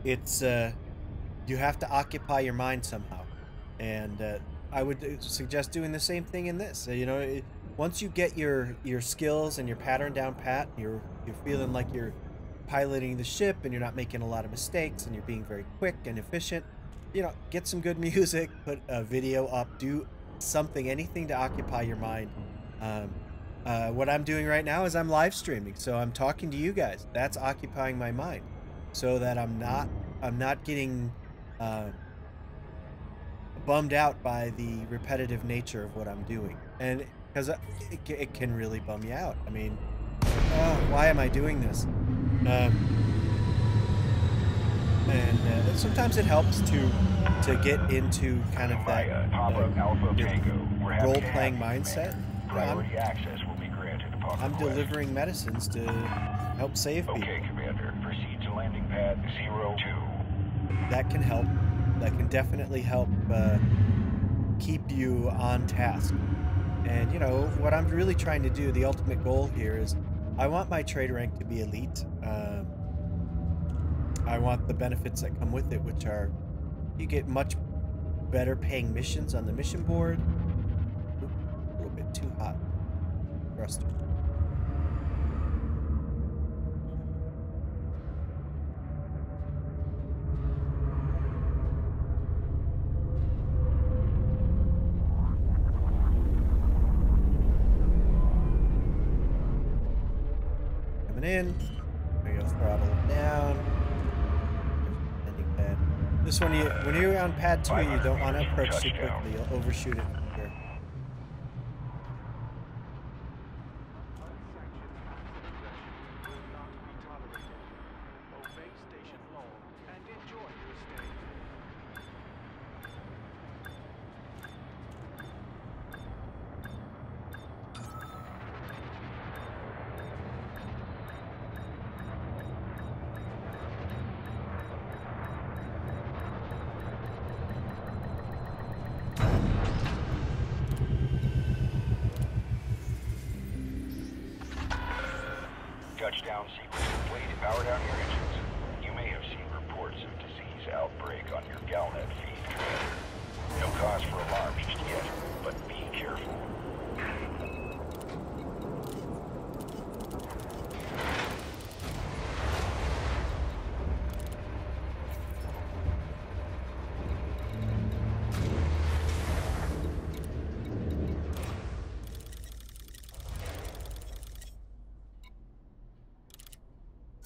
it's you have to occupy your mind somehow, and I would suggest doing the same thing in this. You know, once you get your skills and your pattern down pat, you're feeling like you're piloting the ship and you're not making a lot of mistakes and you're being very quick and efficient. You know, get some good music, put a video up, do something, anything to occupy your mind. What I'm doing right now is I'm live streaming, so I'm talking to you guys. That's occupying my mind, so that I'm not getting bummed out by the repetitive nature of what I'm doing, and because it can really bum you out. I mean, why am I doing this? And sometimes it helps to get into kind of that role-playing mindset. Priority access will be granted upon I'm request. delivering medicines to help save people. Okay, Commander. Proceed to landing pad 02. That can help. That can definitely help keep you on task. And, you know, what I'm really trying to do, the ultimate goal here is I want my trade rank to be elite. I want the benefits that come with it, which are you get much better paying missions on the mission board. Oop, a little bit too hot. Thruster. Coming in. There you go, throttle down. Landing pad. This one, when you're on pad 2, you don't want to approach too quickly. You'll overshoot it. Here. touchdown sequence complete. Power down your engines. You may have seen reports of disease outbreak on your Galnet feed, Commander. No cause for alarm just yet, but be careful.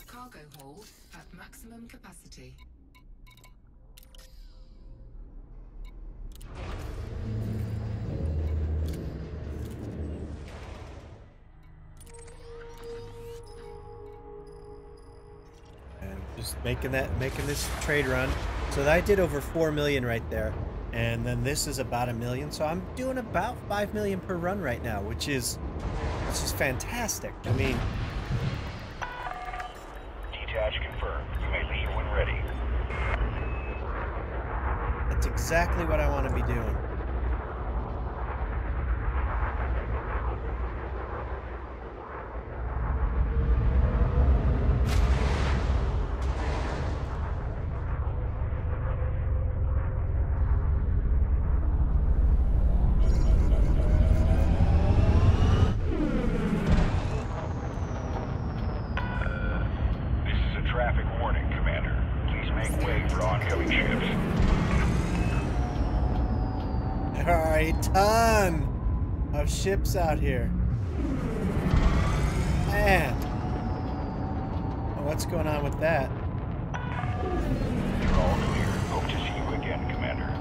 Cargo hold at maximum capacity. And just making this trade run. So I did over 4 million right there. And then this is about 1 million. So I'm doing about 5 million per run right now, which is fantastic. I mean, Detach confirmed. You may leave when ready. that's exactly what I want to be doing. This is a traffic warning, Commander. Please make way for oncoming ships. There are a ton of ships out here. Man. Oh, what's going on with that? You're all clear. Hope to see you again, Commander.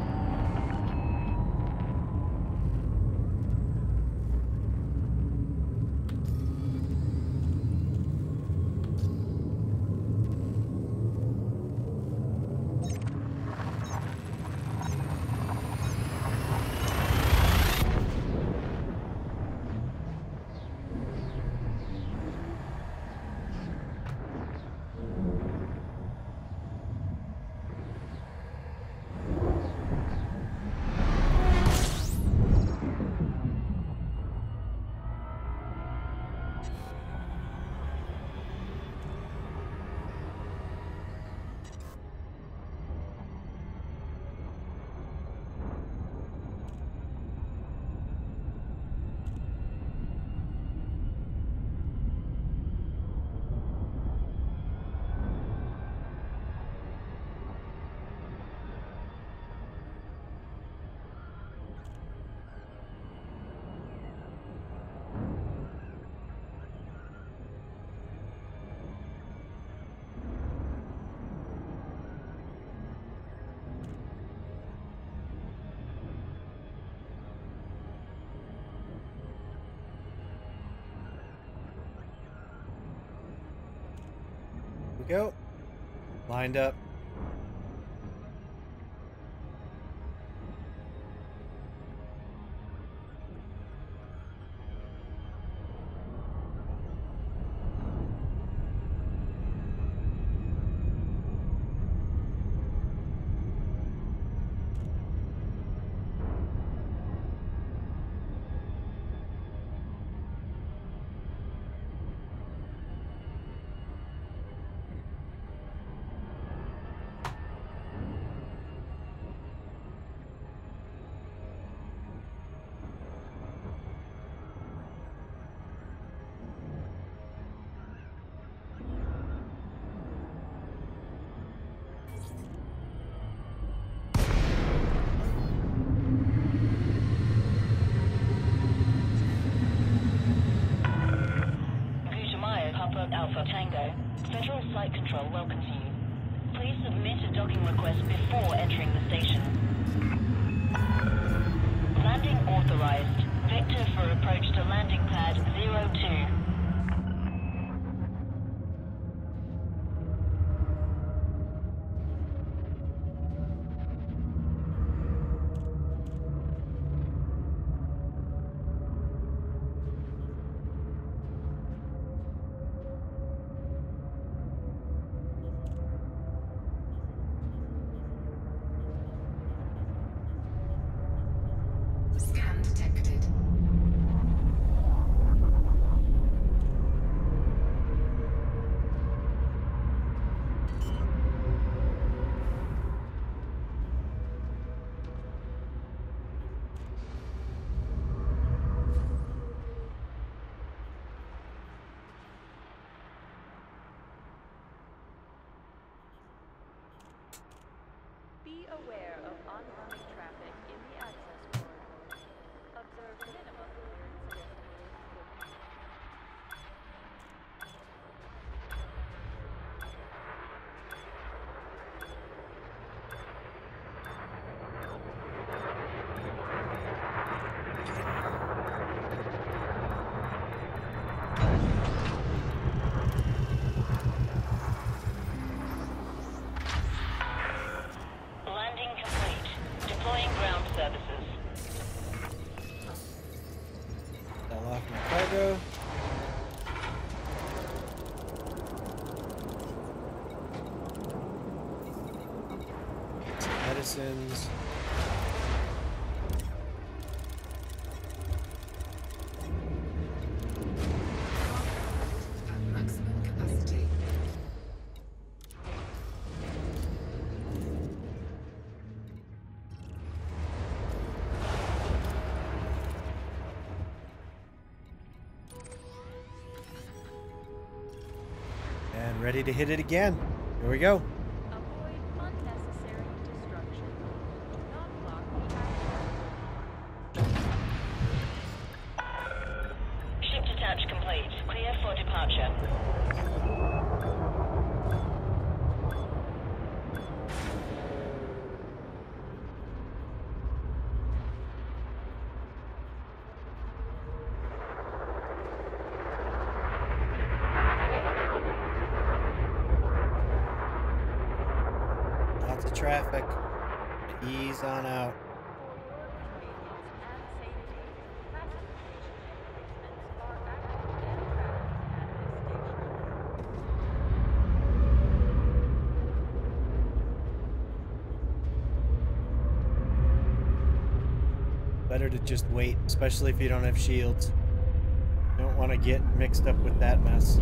We go. Lined up. Alpha Tango, Federal Site Control welcomes you. Please submit a docking request before entering the station. Landing authorized. Vector for approach to landing pad 02. Scan detected. aware of oncoming traffic in the access corridors. Observe minimum clearance distance. Landing complete. Deploying ground services. Sell off my cargo. Some medicines. At maximum capacity. And ready to hit it again. Here we go. Avoid unnecessary destruction. Do not block the access. Ship detach complete. Clear for departure. Lots of traffic. Ease on out. For your convenience and safety, classification enhancements are active and practiced at this station. Better to just wait, especially if you don't have shields. You don't want to get mixed up with that mess.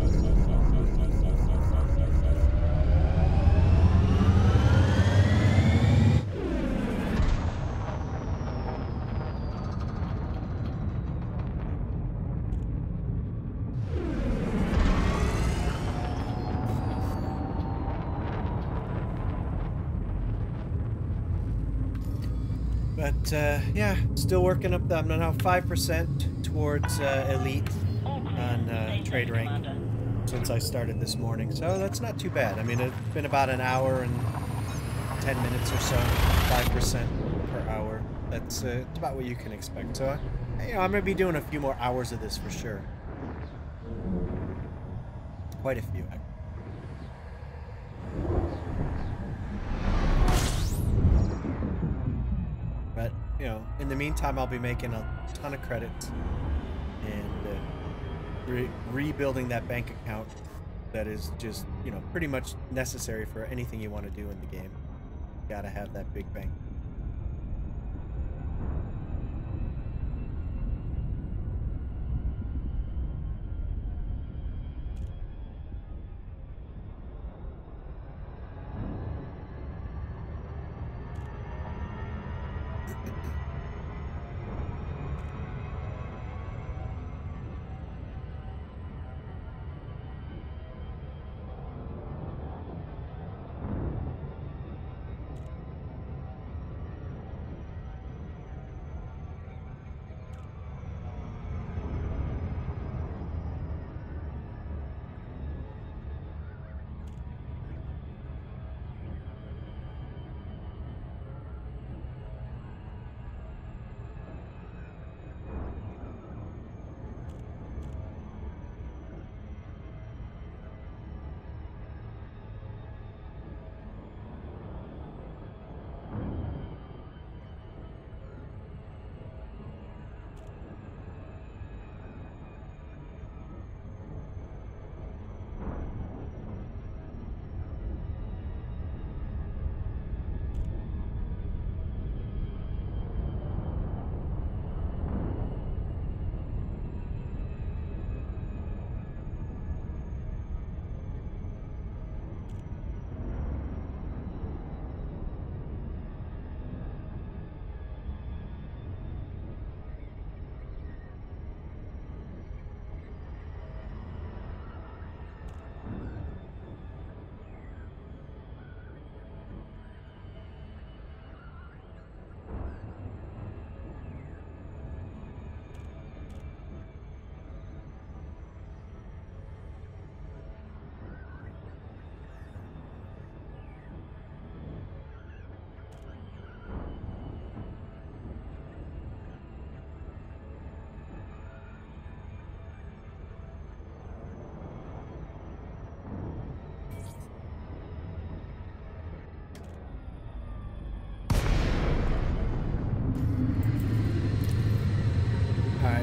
But yeah, still working up the. I'm now 5% towards elite All clear. on Stay trade safe, rank Commander. since I started this morning, so that's not too bad. I mean, it's been about an hour and 10 minutes or so, 5% per hour. That's it's about what you can expect. So, you know, I'm gonna be doing a few more hours of this for sure. Quite a few, actually. But, you know, in the meantime, I'll be making a ton of credits and rebuilding that bank account that is just, you know, pretty much necessary for anything you want to do in the game. Gotta have that big bank.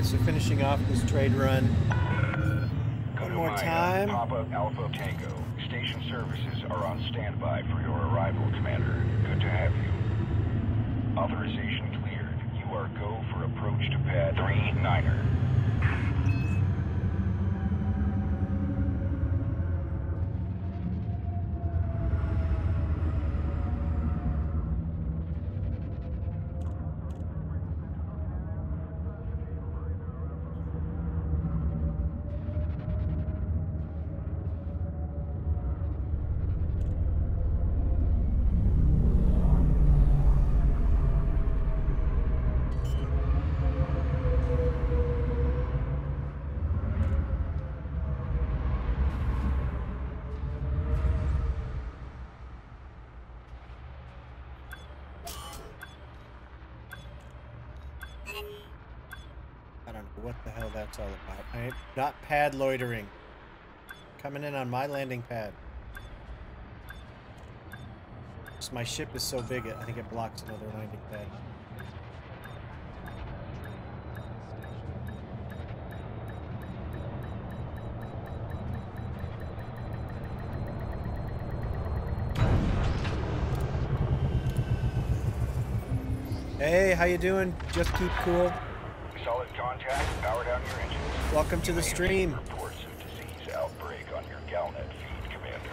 so finishing off this trade run Go one to more Maya, time. Papa Alpha Tango. Station services are on standby for your arrival, Commander. Good to have you. Authorization cleared. You are go for approach to pad 39er. I don't know what the hell that's all about. I'm not pad loitering. Coming in on my landing pad. Just my ship is so big, I think it blocks another landing pad. Hey, how you doing? Just keep cool. Solid contact. Power down your engines. Welcome to the stream. Reports of disease outbreak on your Galnet feed, Commander.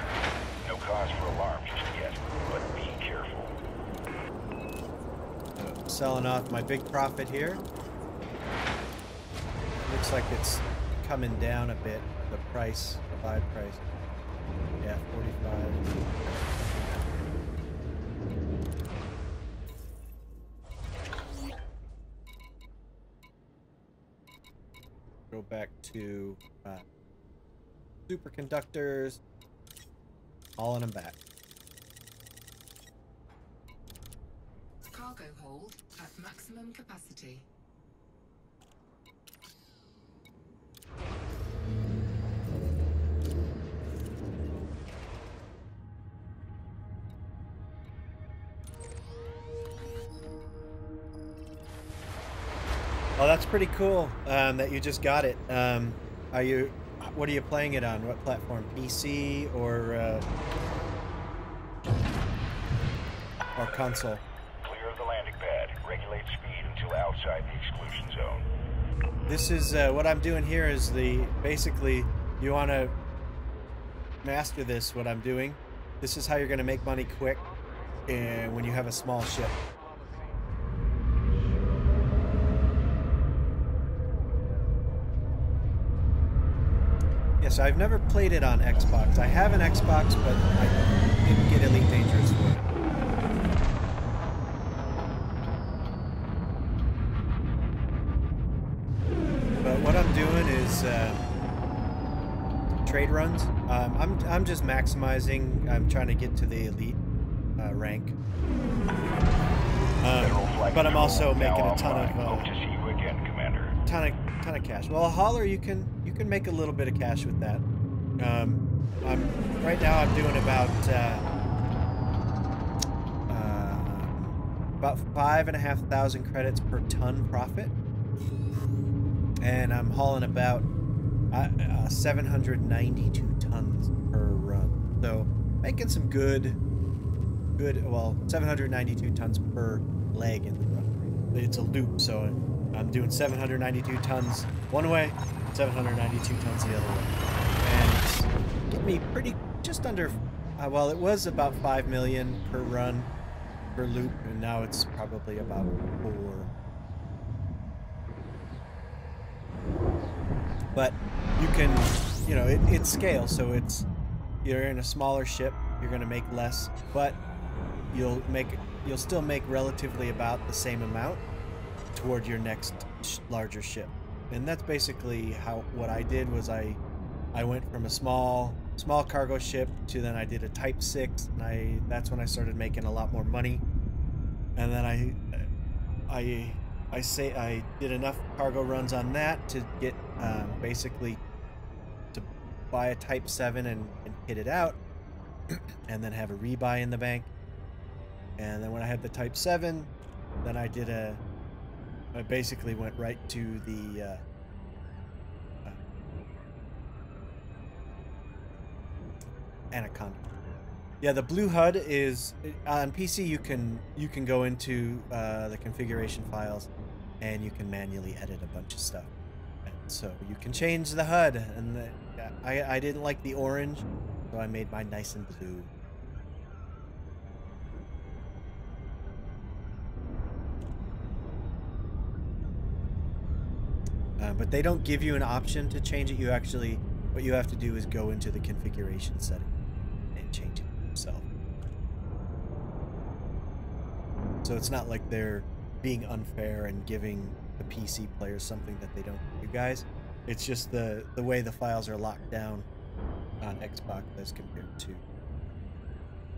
No cause for alarm just yet, but be careful. Selling off my big profit here. Looks like it's coming down a bit. The price, the buy price. Yeah, 45. Go back to superconductors, hauling them back. Cargo hold at maximum capacity. Oh, that's pretty cool that you just got it. What are you playing it on? What platform? PC or console? Clear of the landing pad. Regulate speed until outside the exclusion zone. This is what I'm doing here is basically you want to master this. What I'm doing. This is how you're going to make money quick when you have a small ship. Yes, I've never played it on Xbox. I have an Xbox, but I didn't get Elite Dangerous for it. But what I'm doing is trade runs. I'm just maximizing. I'm trying to get to the elite rank. But I'm also making a ton Hope to of see you again, Commander. ton of cash. Well, a hauler you can make a little bit of cash with that. Right now I'm doing about 5,500 credits per ton profit, and I'm hauling about 792 tons per run. So making some good. Well, 792 tons per leg in the run. It's a loop, so I'm doing 792 tons one way, 792 tons the other way. And it's getting me just under, well, it was about 5 million per run, per loop, and now it's probably about 4. But you can, it scales, so you're in a smaller ship, you're going to make less, but you'll still make relatively about the same amount toward your next larger ship. And that's basically what I did was I went from a small cargo ship to then I did a Type 6, and that's when I started making a lot more money. And then I did enough cargo runs on that to get basically to buy a Type 7 and hit it out, and then have a rebuy in the bank. And then when I had the Type 7, then I did I basically went right to the Anaconda. Yeah, the blue HUD is on PC. You can go into the configuration files, and you can manually edit a bunch of stuff. And so you can change the HUD. And I didn't like the orange, so I made mine nice and blue. But they don't give you an option to change it. You actually, what you have to do is go into the configuration setting and change it yourself. So it's not like they're being unfair and giving the PC players something that they don't give you guys. It's just the way the files are locked down on Xbox as compared to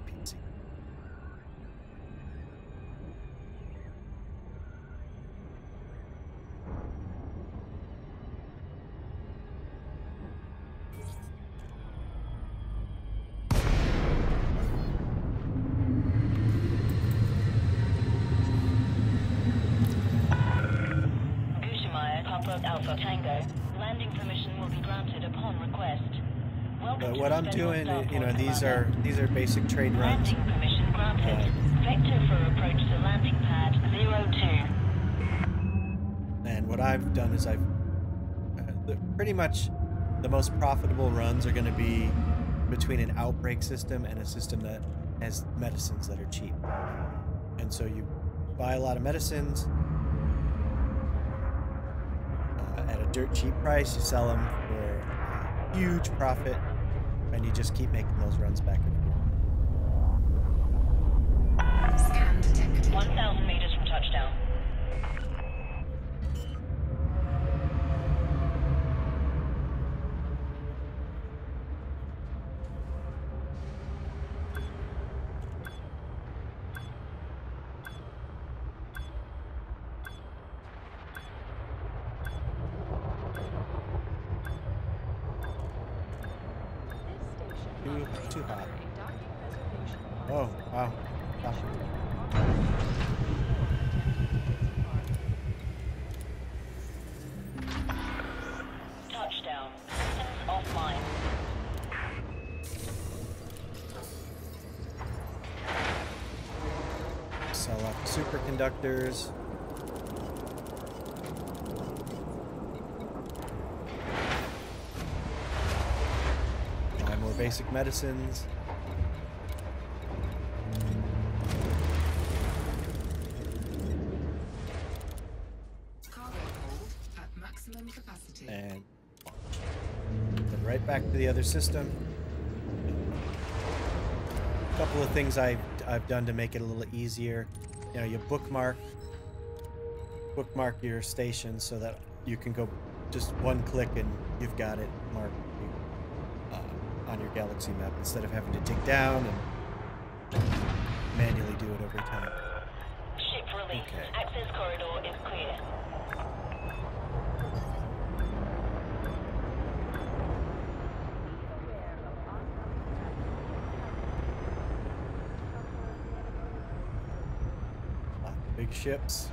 PC. Alpha Tango. Landing permission will be granted upon request. But what I'm doing, you know, these are basic trade runs. Landing permission granted. Vector for approach to landing pad 02. And what I've done is pretty much the most profitable runs are going to be between an outbreak system and a system that has medicines that are cheap. And so you buy a lot of medicines at a dirt cheap price, you sell them for a huge profit, and you just keep making those runs back and forth. Scan detected. 1,000 meters from touchdown. Too hot. Oh, wow. Touchdown. Systems offline. Sell off superconductors. Buy more basic medicines. Cargo hold at maximum capacity. And then right back to the other system. A couple of things I've done to make it a little easier. You know, you bookmark your station so that you can go just one click and you've got it marked on your galaxy map instead of having to dig down and manually do it every time. Ship release. Okay. Access corridor is clear. Lots of big ships.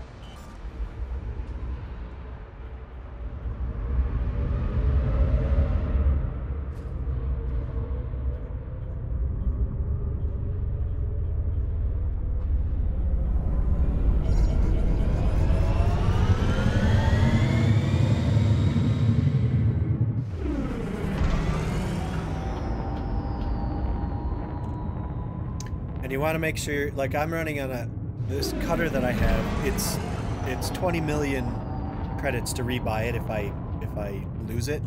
And you want to make sure, like I'm running on this cutter that I have, it's 20 million credits to rebuy it if I lose it,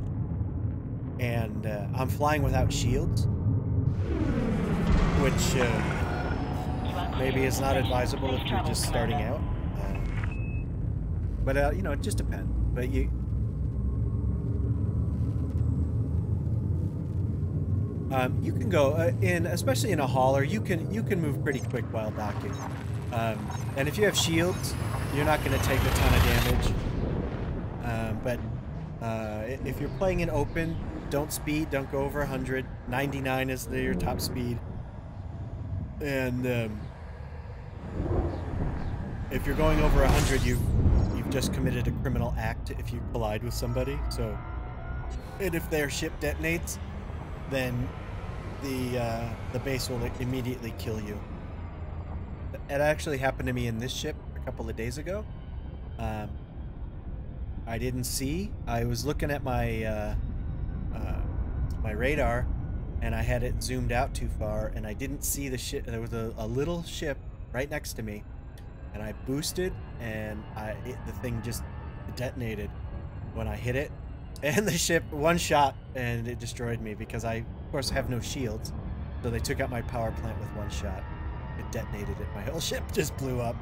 and I'm flying without shields, which maybe is not advisable if you're just starting out. But you know, it just depends. But you can go especially in a hauler. You can move pretty quick while docking, and if you have shields, you're not going to take a ton of damage. But if you're playing in open, don't speed. Don't go over 100. 99 is your top speed, and if you're going over 100, you've just committed a criminal act if you collide with somebody. So, and if their ship detonates, then the base will immediately kill you. It actually happened to me in this ship a couple of days ago. I didn't see. I was looking at my my radar, and I had it zoomed out too far, and I didn't see the ship. There was a little ship right next to me, and I boosted, and the thing just detonated when I hit it, and the ship one shot, and it destroyed me because I, of course, have no shields. So they took out my power plant with one shot. It detonated it. My whole ship just blew up.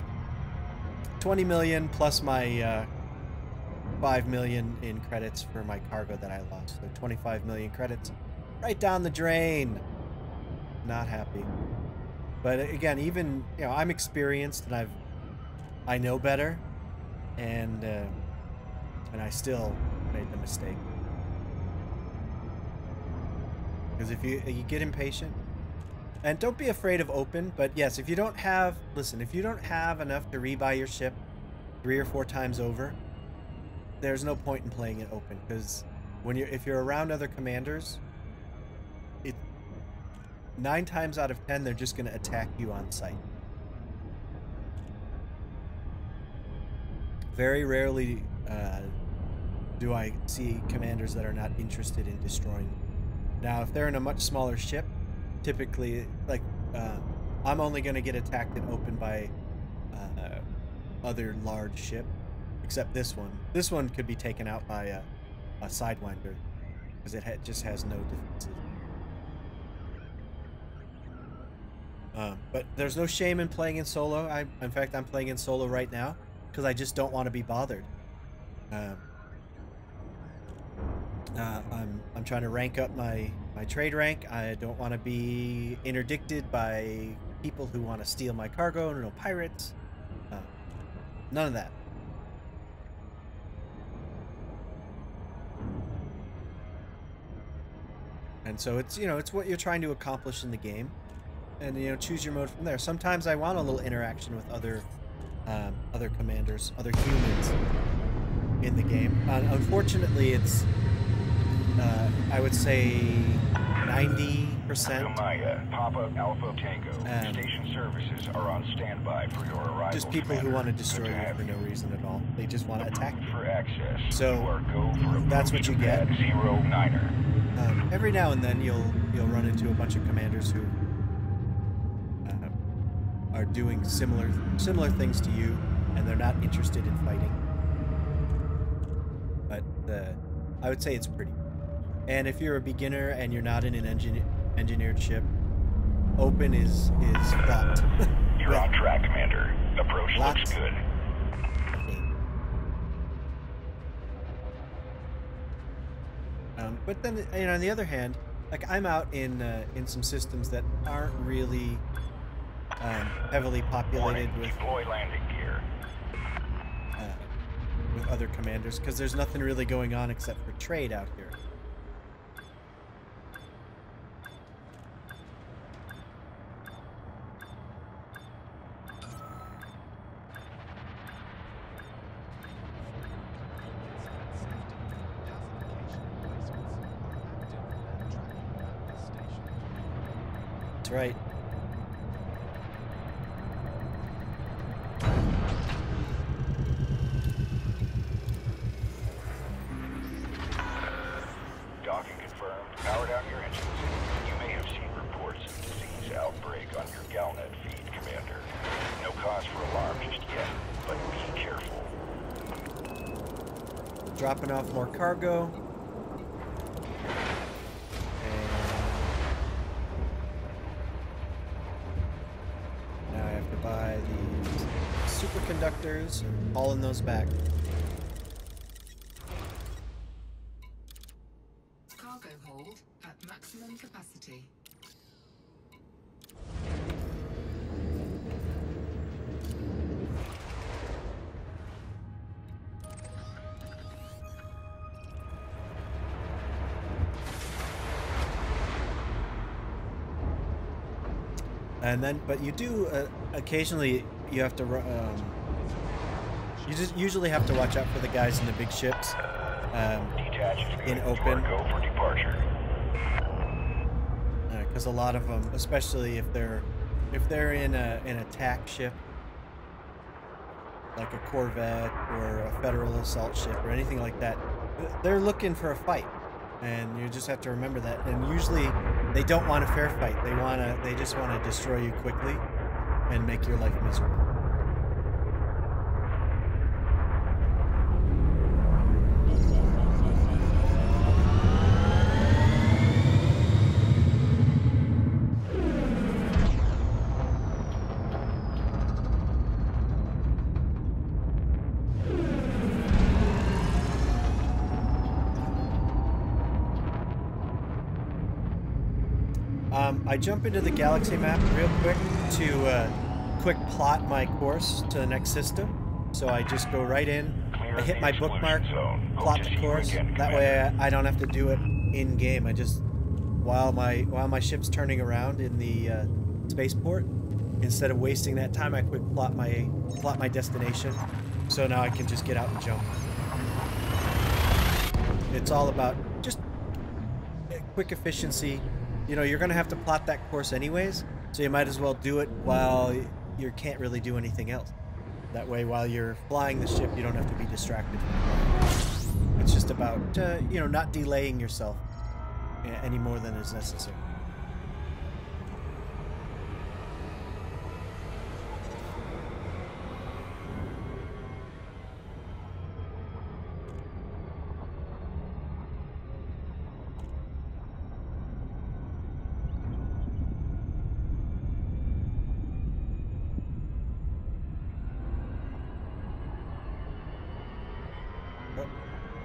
20 million plus my 5 million in credits for my cargo that I lost. So 25 million credits right down the drain. Not happy. But again, even, you know, I'm experienced and I know better, and I still made the mistake. Because if you get impatient, and don't be afraid of open, but yes, if you don't have, listen, if you don't have enough to rebuy your ship 3 or 4 times over, there's no point in playing it open, because if you're around other commanders, 9 times out of 10 they're just going to attack you on sight. Very rarely do I see commanders that are not interested in destroying. Now, if they're in a much smaller ship, typically, like, I'm only going to get attacked and open by other large ship, except this one. This one could be taken out by a Sidewinder, because it just has no defenses. But there's no shame in playing in solo. In fact, I'm playing in solo right now because I just don't want to be bothered. I'm trying to rank up my trade rank. I don't want to be interdicted by people who want to steal my cargo. No pirates. None of that. And so it's, you know, it's what you're trying to accomplish in the game, and, you know, choose your mode from there. Sometimes I want a little interaction with other commanders, other humans in the game. Unfortunately, it's I would say 90%. Papa Alpha Tango. Station services are on standby for your arrival. Just people who want to destroy you for no reason at all. They just want to attack you. For access. So that's what you get. 09er. Every now and then you'll run into a bunch of commanders who are doing similar things to you, and they're not interested in fighting. But I would say it's pretty. And if you're a beginner and you're not in an engineered ship, open is fucked. You're on track, Commander. Approach looks good. But then, you know, on the other hand, like, I'm out in some systems that aren't really heavily populated with deploy landing gear. With other commanders, because there's nothing really going on except for trade out here. That's right. Docking confirmed. Power down your engines. You may have seen reports of disease outbreak on your Galnet feed, Commander. No cause for alarm just yet, but be careful. Dropping off more cargo. And now I have to buy these superconductors and hauling those back. Cargo hold at maximum capacity. And then, but you do occasionally you have to You just usually have to watch out for the guys in the big ships. Detach In unit. open. You are go for departure. Because a lot of them, especially if they're in an attack ship, like a Corvette or a Federal assault ship or anything like that, they're looking for a fight, and you just have to remember that. And usually, they don't want a fair fight. They just want to destroy you quickly and make your life miserable. I jump into the galaxy map real quick to quick plot my course to the next system. So I just go right in, I hit my bookmark, plot the course. That way I don't have to do it in game. I just while my ship's turning around in the spaceport, instead of wasting that time, I quick plot my destination. So now I can just get out and jump. It's all about just quick efficiency. You know, you're going to have to plot that course anyways, so you might as well do it while you can't really do anything else. That way, while you're flying the ship, you don't have to be distracted. It's just about, you know, not delaying yourself any more than is necessary.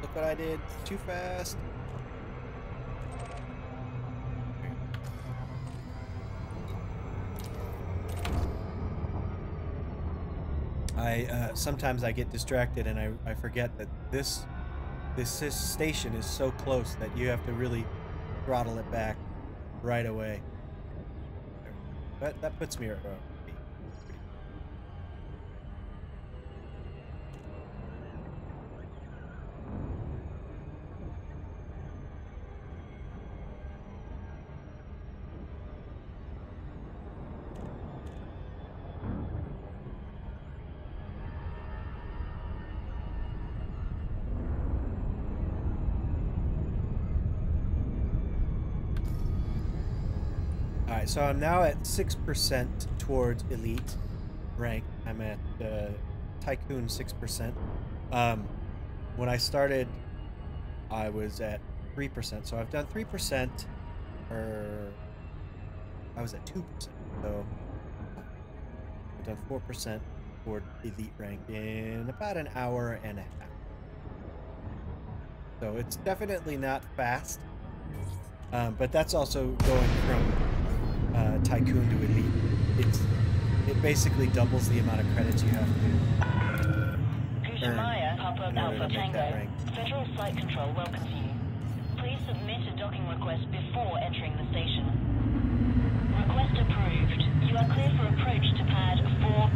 Look what I did. Too fast. Sometimes I get distracted and I forget that this station is so close that you have to really throttle it back right away. But that puts me at Alright, so I'm now at 6% towards elite rank. I'm at Tycoon 6%. When I started, I was at 3%. So I've done 3%, or I was at 2%. So I've done 4% toward elite rank in about an hour and a half. So it's definitely not fast, but that's also going from Tycoon to elite. It basically doubles the amount of credits you have to earn Papa in order Alpha to make that Tango. rank. Federal Site Control welcomes you. Please submit a docking request before entering the station. Request approved. You are clear for approach to pad 40.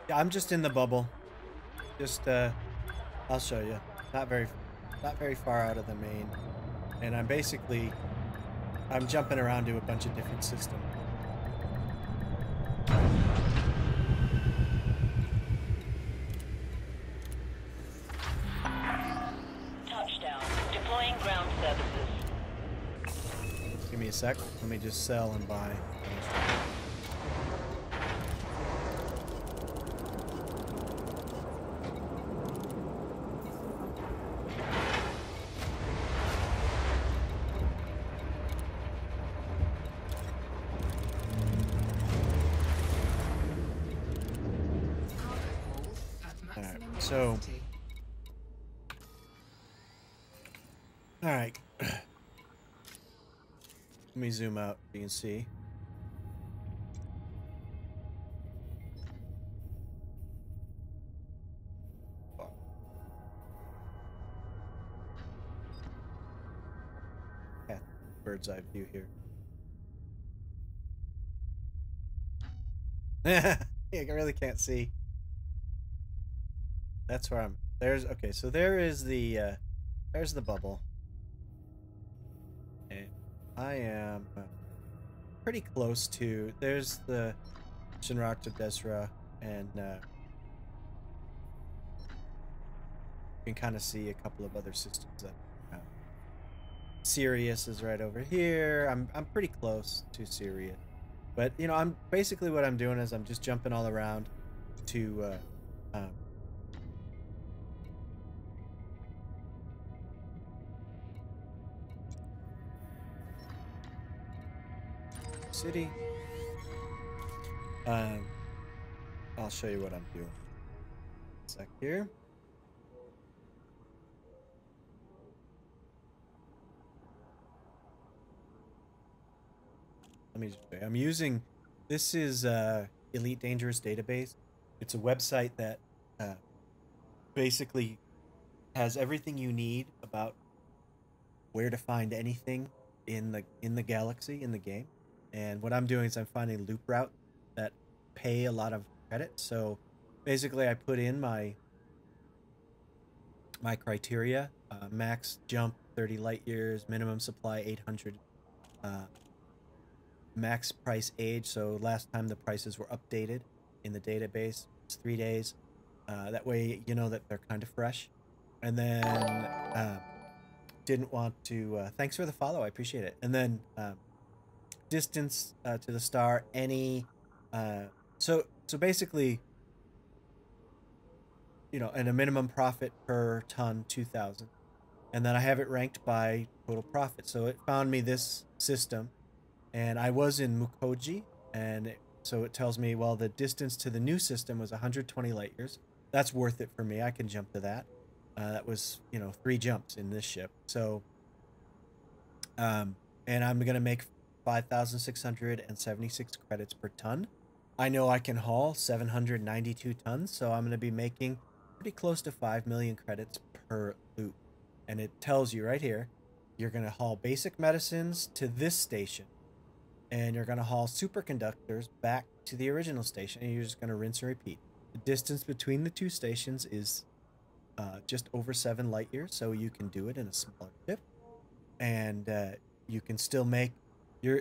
Yeah, I'm just in the bubble. Just I'll show you. Not very far out of the main, and I'm jumping around to a bunch of different systems. Touchdown. sec. Let me just sell and buy. So, all right. Let me zoom out so you can see. Yeah, bird's eye view here. Yeah, I really can't see. That's where I'm. There's okay. So there's the bubble, and I am pretty close to. There's the Shinrak to Desra, and you can kind of see a couple of other systems that. Sirius is right over here. I'm pretty close to Sirius, but you know, I'm basically what I'm doing is I'm just jumping all around to city. I'll show you what I'm doing. Sec here. Let me just show you. I'm using, this is Elite Dangerous Database. It's a website that basically has everything you need about where to find anything in the galaxy, in the game. And what I'm doing is I'm finding loop routes that pay a lot of credit. So basically I put in my criteria, max jump 30 light years, minimum supply 800, max price age. So last time the prices were updated in the database, it's 3 days. That way you know that they're kind of fresh. And then didn't want to, thanks for the follow, I appreciate it. And then distance to the star, any, so basically, you know, and a minimum profit per ton 2,000, and then I have it ranked by total profit. So it found me this system, and I was in Mukoji, and so it tells me, well, the distance to the new system was 120 light years. That's worth it for me. I can jump to that. That was, you know, 3 jumps in this ship. So, and I'm gonna make 5,676 credits per ton. I know I can haul 792 tons, so I'm gonna be making pretty close to 5 million credits per loop. And it tells you right here, you're gonna haul basic medicines to this station, and you're gonna haul superconductors back to the original station, and you're just gonna rinse and repeat. The distance between the 2 stations is just over 7 light years, so you can do it in a smaller ship, and you can still make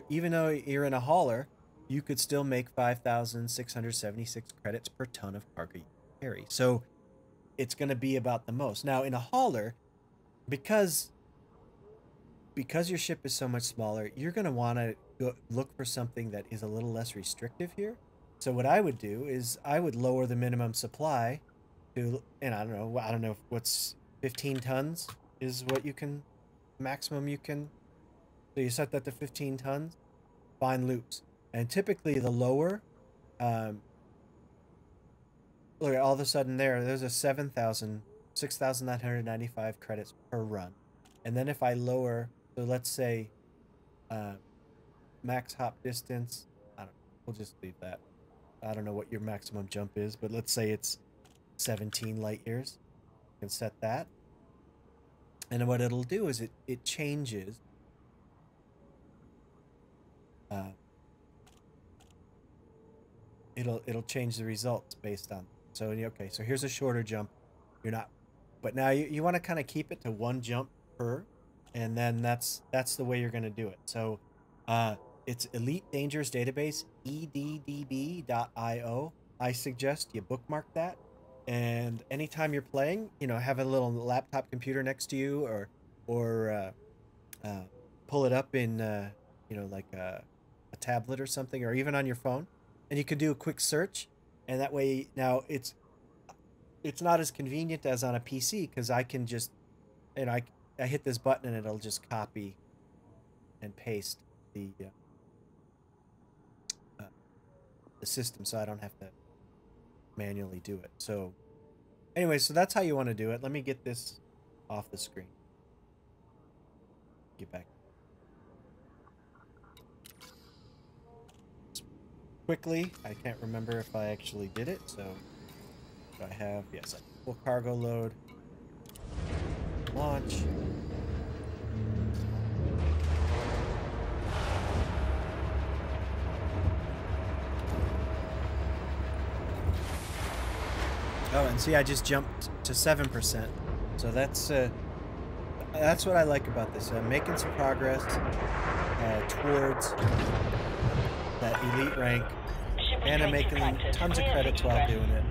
even though you're in a hauler, you could still make 5,676 credits per ton of cargo you carry. So it's going to be about the most. Now in a hauler, because your ship is so much smaller, you're going to want to look for something that is a little less restrictive here. So what I would do is I would lower the minimum supply to, and I don't know what's 15 tons is what you can, maximum you can. So you set that to 15 tons, find loops. And typically the lower, look, all of a sudden there's a 6,995 credits per run. And then if I lower, so let's say max hop distance, I don't know, we'll just leave that. I don't know what your maximum jump is, but let's say it's 17 light years. You can set that. And then what it'll do is it changes it'll change the results based on. So okay, so here's a shorter jump. You're not, but now you want to kind of keep it to 1 jump per, and then that's the way you're going to do it. So it's Elite Dangerous Database, eddb.io. I suggest you bookmark that, and anytime you're playing, you know, have a little laptop computer next to you, or pull it up in you know, like a tablet or something, or even on your phone, and you can do a quick search, and that way now it's not as convenient as on a PC because I can just, you know, I hit this button and it'll just copy and paste uh, the system, so I don't have to manually do it. So anyway, so that's how you want to do it. Let me get this off the screen. Get back. Quickly, I can't remember if I actually did it, so do I have, yes, full cargo load. Launch. Oh, and see, I just jumped to 7%. So that's what I like about this. Making some progress towards that elite rank, and I'm making tons of credits while doing it.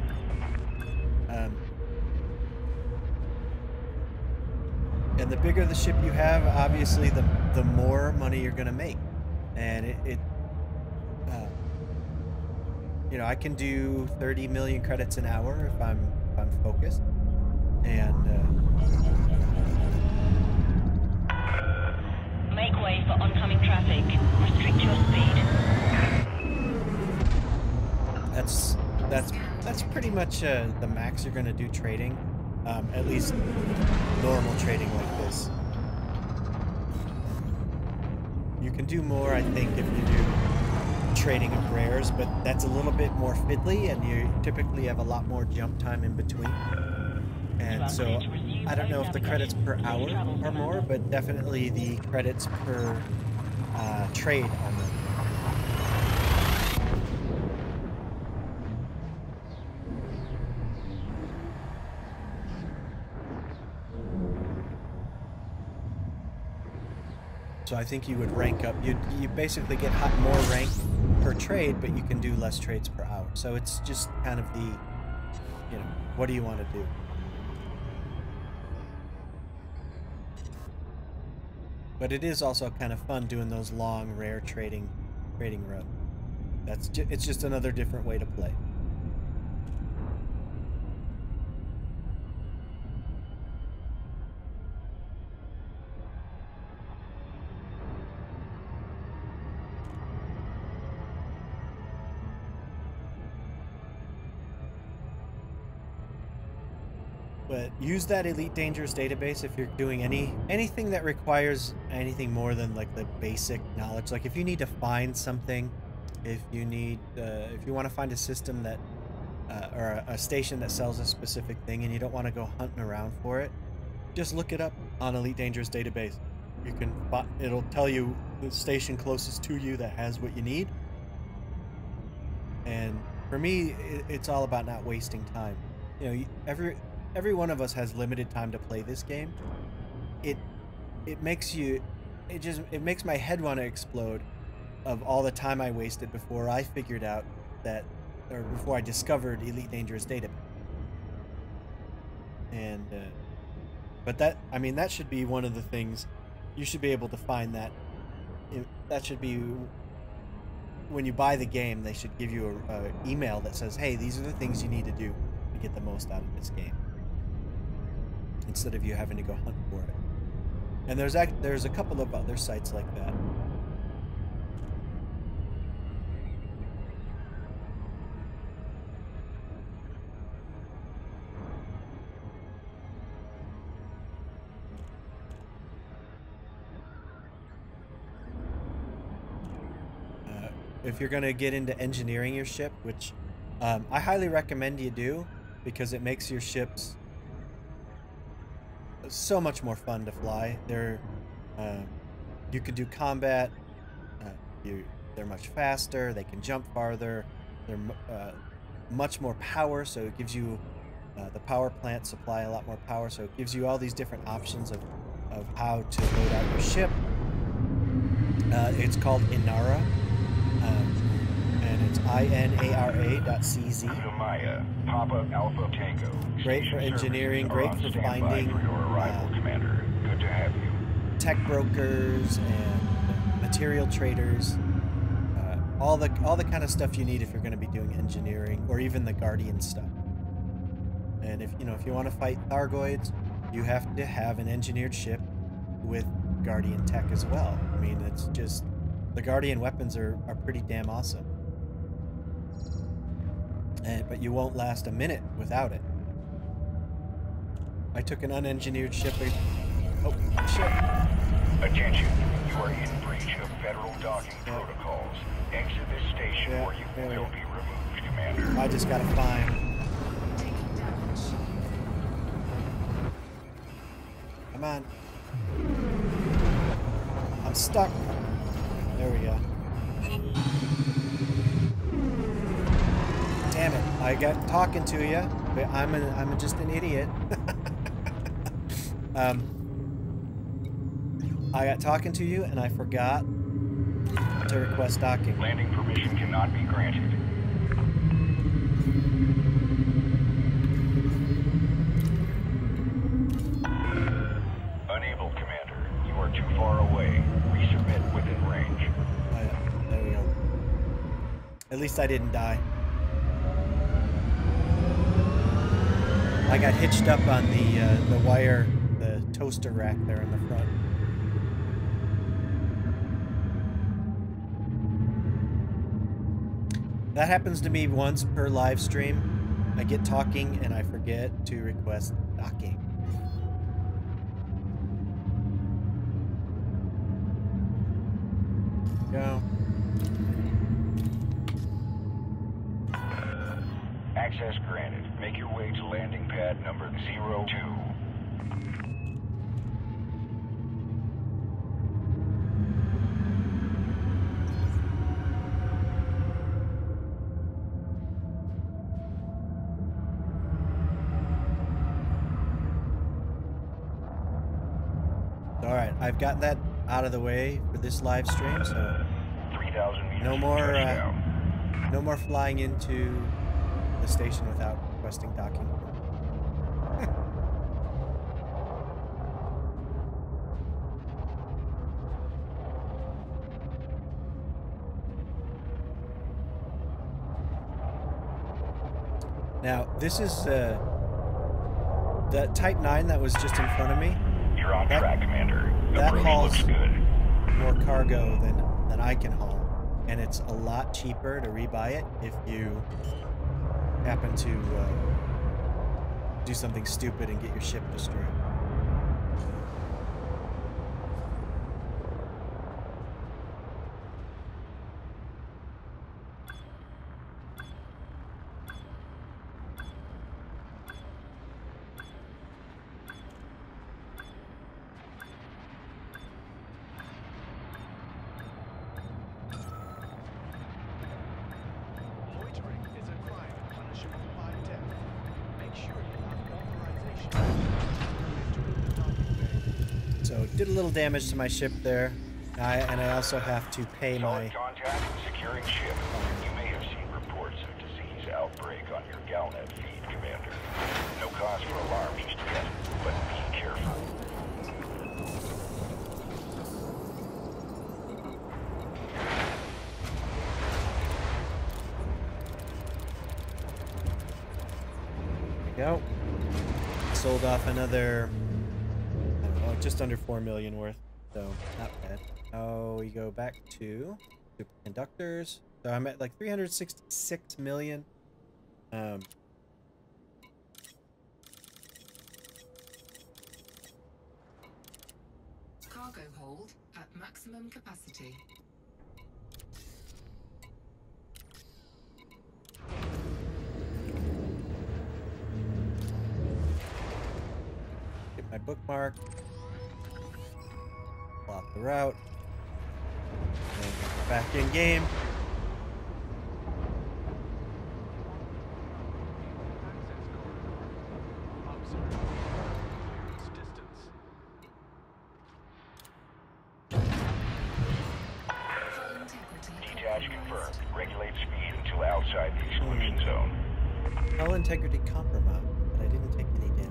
And the bigger the ship you have, obviously, the more money you're going to make. And you know, I can do 30 million credits an hour if I'm focused. And make way for oncoming traffic. Restrict your speed. that's pretty much the max you're going to do trading. At least normal trading like this. You can do more, I think, if you do trading of rares, but that's a little bit more fiddly, and you typically have a lot more jump time in between. And so I don't know if the credits per hour are more, but definitely the credits per trade are more. So I think you would rank up. You basically get more rank per trade, but you can do less trades per hour. So it's just kind of the, you know, what do you want to do? But it is also kind of fun doing those long, rare trading runs. It's just another different way to play. But use that Elite Dangerous database if you're doing anything that requires anything more than like the basic knowledge. Like if you need to find something, if you want to find a system that or a station that sells a specific thing and you don't want to go hunting around for it, just look it up on Elite Dangerous database. It'll tell you the station closest to you that has what you need. And for me, it's all about not wasting time. You know, every one of us has limited time to play this game. It makes my head want to explode of all the time I wasted before I figured out that, or before I discovered Elite Dangerous database. And but that should be one of the things you should be able to find. That should be when you buy the game. They should give you a email that says, hey, these are the things you need to do to get the most out of this game, instead of you having to go hunt for it. And there's a couple of other sites like that. If you're going to get into engineering your ship, which I highly recommend you do, because it makes your ships so much more fun to fly. You can do combat. They're much faster. They can jump farther. They're much more power, so it gives you the power plant supply a lot more power. So it gives you all these different options of how to load out your ship. It's called Inara, and it's INARA.CZ. Maya, Papa Alpha Tango. Great for engineering, great for finding Commander. Good to have you. tech brokers and material traders, all the kind of stuff you need if you're going to be doing engineering or even the Guardian stuff. And if you want to fight Thargoids, you have to have an engineered ship with Guardian tech as well. I mean, it's just the Guardian weapons are pretty damn awesome. But you won't last a minute without it. I took an unengineered ship. Oh, shit. Attention, you are in breach of federal docking protocols. Exit this station or you will be removed, Commander. I just got a fine. Taking damage. Come on. I'm stuck. There we go. Damn it. I got talking to you, but I'm just an idiot. I got talking to you and I forgot to request docking. Landing permission cannot be granted. Unable, Commander. You are too far away. Resubmit within range. Oh, yeah. There we go. At least I didn't die. I got hitched up on the wire, the toaster rack there in the front. That happens to me once per live stream. I get talking and I forget to request docking. Go. Access granted. Make your way to landing pad number 02. Alright, I've got that out of the way for this live stream, so 3,000 meters. no more Touchdown. no more flying into the station without requesting docking. Now, this is that Type 9 that was just in front of me. You're on track, Commander. That Approach hauls looks good. more cargo than I can haul, and it's a lot cheaper to rebuy it if you happen to do something stupid and get your ship destroyed. Loitering is a crime punishable by death. Make sure you have authorization to enter the docking bay. So did a little damage to my ship there, and I also have to pay my. Solid contact. Securing ship. You may have seen reports of disease outbreak on your Galnet feed, Commander. No cause for alarm just yet, but be careful. Go. Sold off another, I don't know, just under 4 million worth, so not bad. Oh, we go back to superconductors. So I'm at like 366 million. Cargo hold at maximum capacity. Get my bookmark. Plot the route. And we're back in game. Access corridor. Observe. Clearance distance. Hull integrity Detach confirmed. compromised. Regulate speed until outside the exclusion zone. Hull integrity compromised, but I didn't take any damage.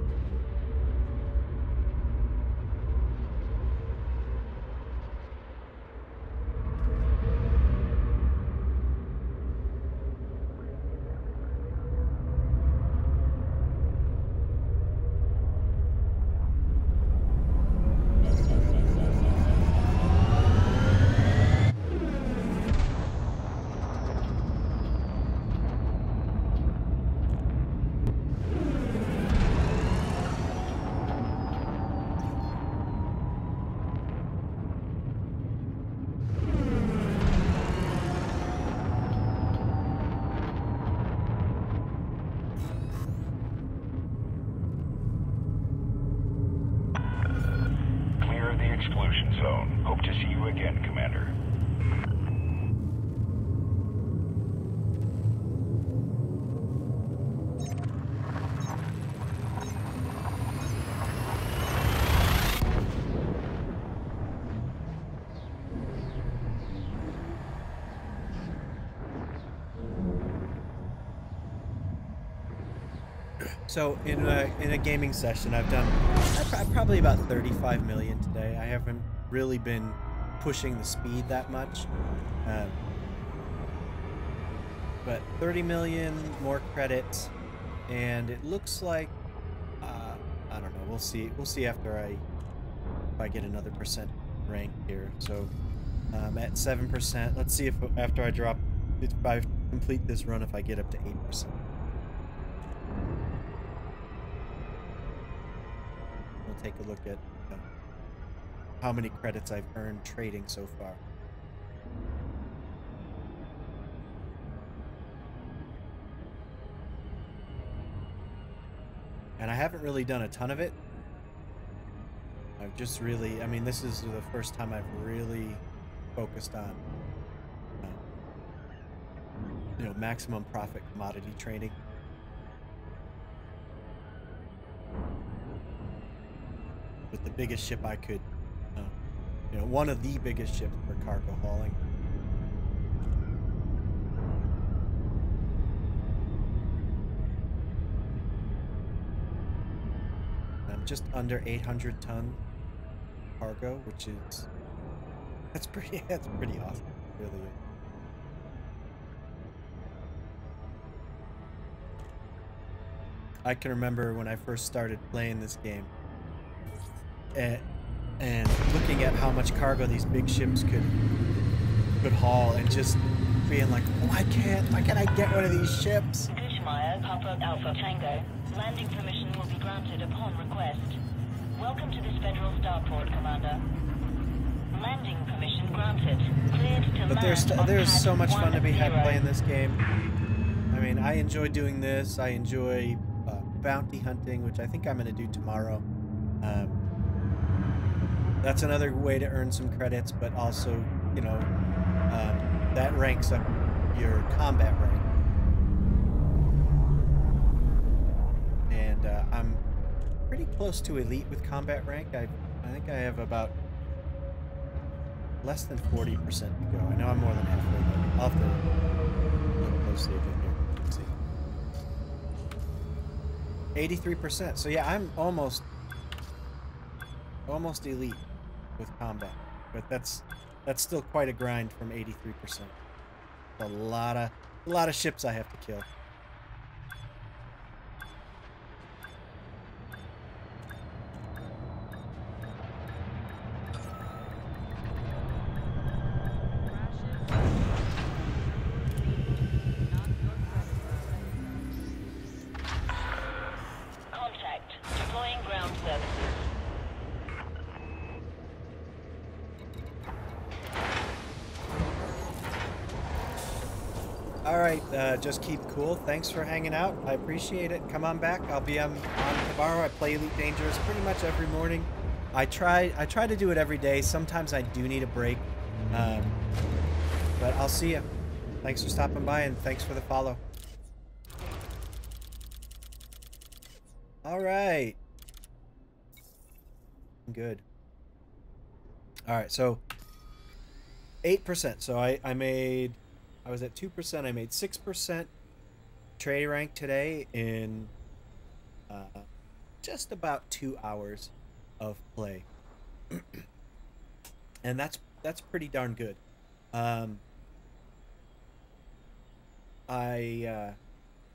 zone. Hope to see you again, Commander. So in a gaming session, I've done probably about 35 million today. I haven't really been pushing the speed that much, but 30 million more credits, and it looks like I don't know. We'll see. We'll see after if I get another percent rank here. So at 7%. Let's see if after I complete this run, if I get up to 8%. We'll take a look at how many credits I've earned trading so far. And I haven't really done a ton of it. I've just really, I mean, this is the first time I've really focused on, you know, maximum profit commodity trading. With the biggest ship I could, you know, one of the biggest ships for cargo hauling. I'm just under 800 ton cargo, which is, that's pretty awesome, really. I can remember when I first started playing this game, and looking at how much cargo these big ships could haul, and just being like, why can't I get one of these ships? Gushmeyer, Papa Alpha Tango. Landing permission will be granted upon request. Welcome to this federal starport, Commander. Landing permission granted. Cleared to But land there's on so pad much fun to be had 10. playing this game. I mean, I enjoy doing this. I enjoy bounty hunting, which I think I'm going to do tomorrow. That's another way to earn some credits, but also, you know, that ranks up your combat rank. And I'm pretty close to elite with combat rank. I think I have about less than 40% to go. I know I'm more than halfway, but I'll have to look closely again here. Let's see. 83%. So yeah, I'm almost elite with combat, but that's still quite a grind from 83%. A lot of ships I have to kill. Contact. Deploying ground services. All right, just keep cool. Thanks for hanging out. I appreciate it. Come on back. I'll be on tomorrow. I play Elite Dangerous pretty much every morning. I try to do it every day. Sometimes I do need a break, but I'll see you. Thanks for stopping by, and thanks for the follow. All right. Good. All right, so 8%. So I was at 2%. I made 6% trade rank today in just about 2 hours of play, and that's pretty darn good.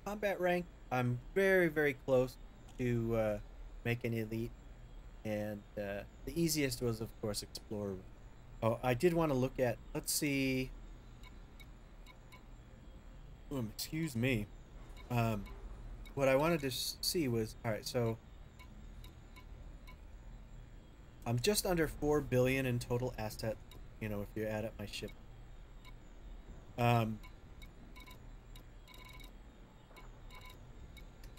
Combat rank, I'm very close to making elite, and the easiest was, of course, Explorer. Oh, I did want to look at, let's see. Excuse me. What I wanted to see was, all right, so I'm just under 4 billion in total asset, you know, if you add up my ship.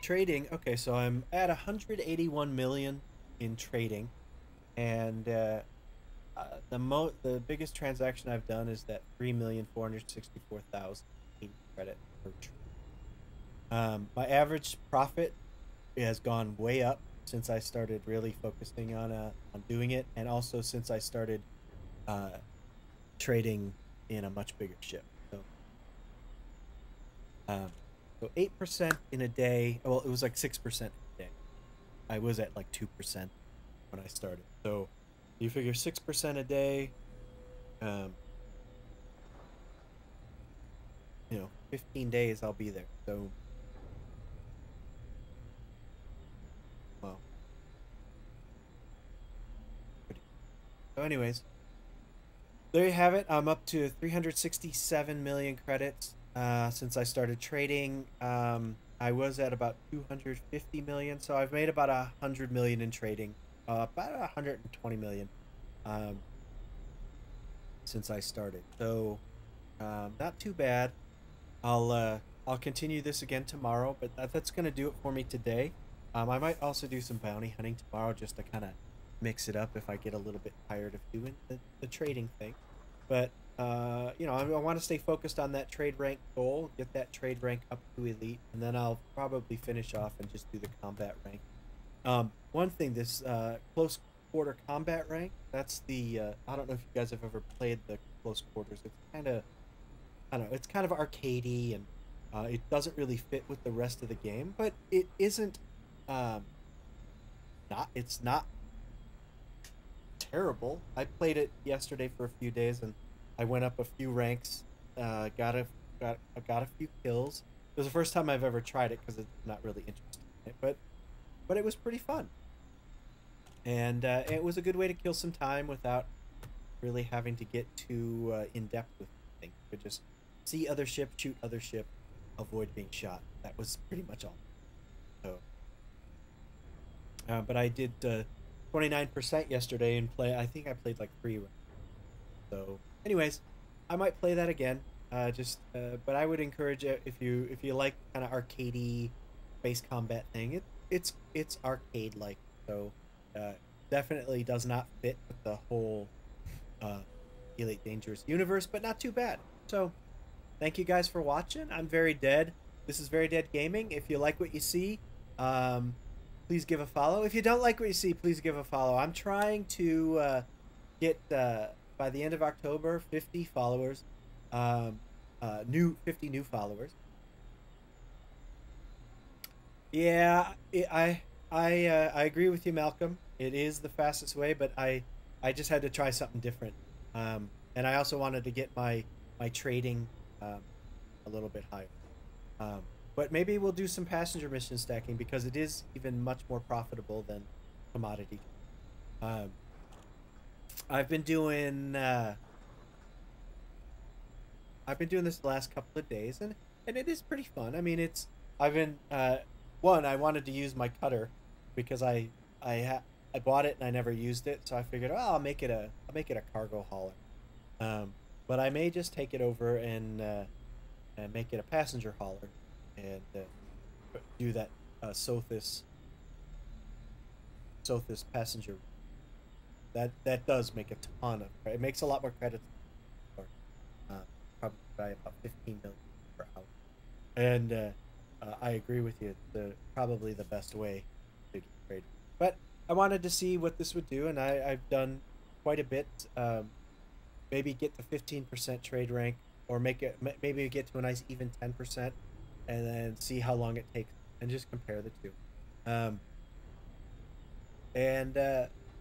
Trading, okay, so I'm at 181 million in trading, and The biggest transaction I've done is that 3,464,000 credit per trade. My average profit has gone way up since I started really focusing on doing it, and also since I started uh, trading in a much bigger ship. Um, so 8% in a day. Well, it was like 6% a day. I was at like 2% when I started. So you figure 6% a day. Um, 15 days I'll be there. So, well, pretty. So, anyways, there you have it. I'm up to 367 million credits since I started trading. I was at about 250 million, so I've made about 100 million in trading, about 120 million since I started. So, not too bad. I'll continue this again tomorrow, but that's gonna do it for me today. I might also do some bounty hunting tomorrow just to kind of mix it up if I get a little bit tired of doing the trading thing. But I want to stay focused on that trade rank goal, get that trade rank up to elite, and then I'll probably finish off and just do the combat rank. One thing, this close quarter combat rank, that's the I don't know if you guys have ever played the close quarters. It's kind of, I don't know, it's kind of arcadey, and it doesn't really fit with the rest of the game, but it isn't it's not terrible. I played it yesterday for a few days, and I went up a few ranks, got a few kills. It was the first time I've ever tried it because it's not really interested in it, but it was pretty fun, and it was a good way to kill some time without really having to get too in depth with things. You could just see other ship, shoot other ship, avoid being shot. That was pretty much all. So, but I did 29% yesterday and I think I played like 3 rounds. So, anyways, I might play that again. But I would encourage it if you like kind of arcadey space combat thing. It's arcade like, so definitely does not fit with the whole Elite Dangerous universe, but not too bad. So, thank you guys for watching. I'm Very Dead. This is Very Dead Gaming. If you like what you see, please give a follow. If you don't like what you see, please give a follow. I'm trying to get by the end of October 50 followers, 50 new followers. Yeah, I agree with you, Malcolm. It is the fastest way, but I just had to try something different. And I also wanted to get my trading a little bit higher. But maybe we'll do some passenger mission stacking because it is even much more profitable than commodity. I've been doing this the last couple of days, and it is pretty fun. I mean, I wanted to use my cutter because I bought it and I never used it, so I figured, oh, I'll make it a cargo hauler. But I may just take it over and make it a passenger hauler, and do that Sothis passenger. That does make a ton of credit. It makes a lot more credits, probably by about 15 million per hour. And I agree with you. It's probably the best way to get traded. But I wanted to see what this would do, and I've done quite a bit. Maybe get to 15% trade rank, or maybe get to a nice even 10%, and then see how long it takes, and just compare the two.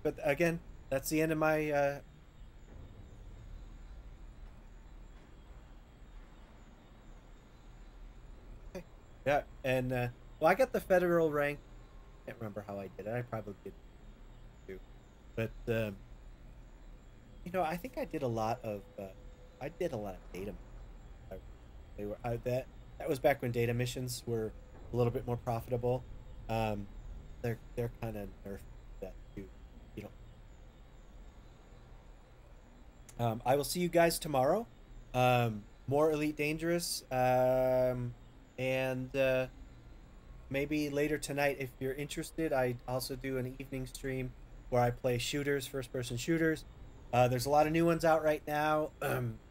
But again, that's the end of my yeah, and well, I got the federal rank. Can't remember how I did it. I probably did too, but I think I did a lot of data. That was back when data missions were a little bit more profitable. They're kind of nerfed that too. I will see you guys tomorrow. More Elite Dangerous. And maybe later tonight, if you're interested, I also do an evening stream where I play shooters, first-person shooters. There's a lot of new ones out right now.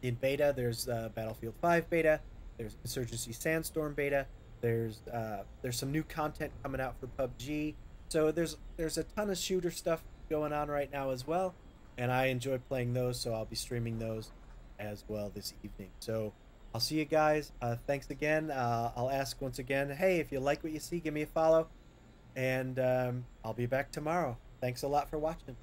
In beta, there's Battlefield 5 beta. There's Insurgency Sandstorm beta. There's some new content coming out for PUBG. So there's a ton of shooter stuff going on right now as well, and I enjoy playing those. So I'll be streaming those as well this evening. So I'll see you guys. Thanks again. I'll ask once again, hey, if you like what you see, give me a follow, and I'll be back tomorrow. Thanks a lot for watching.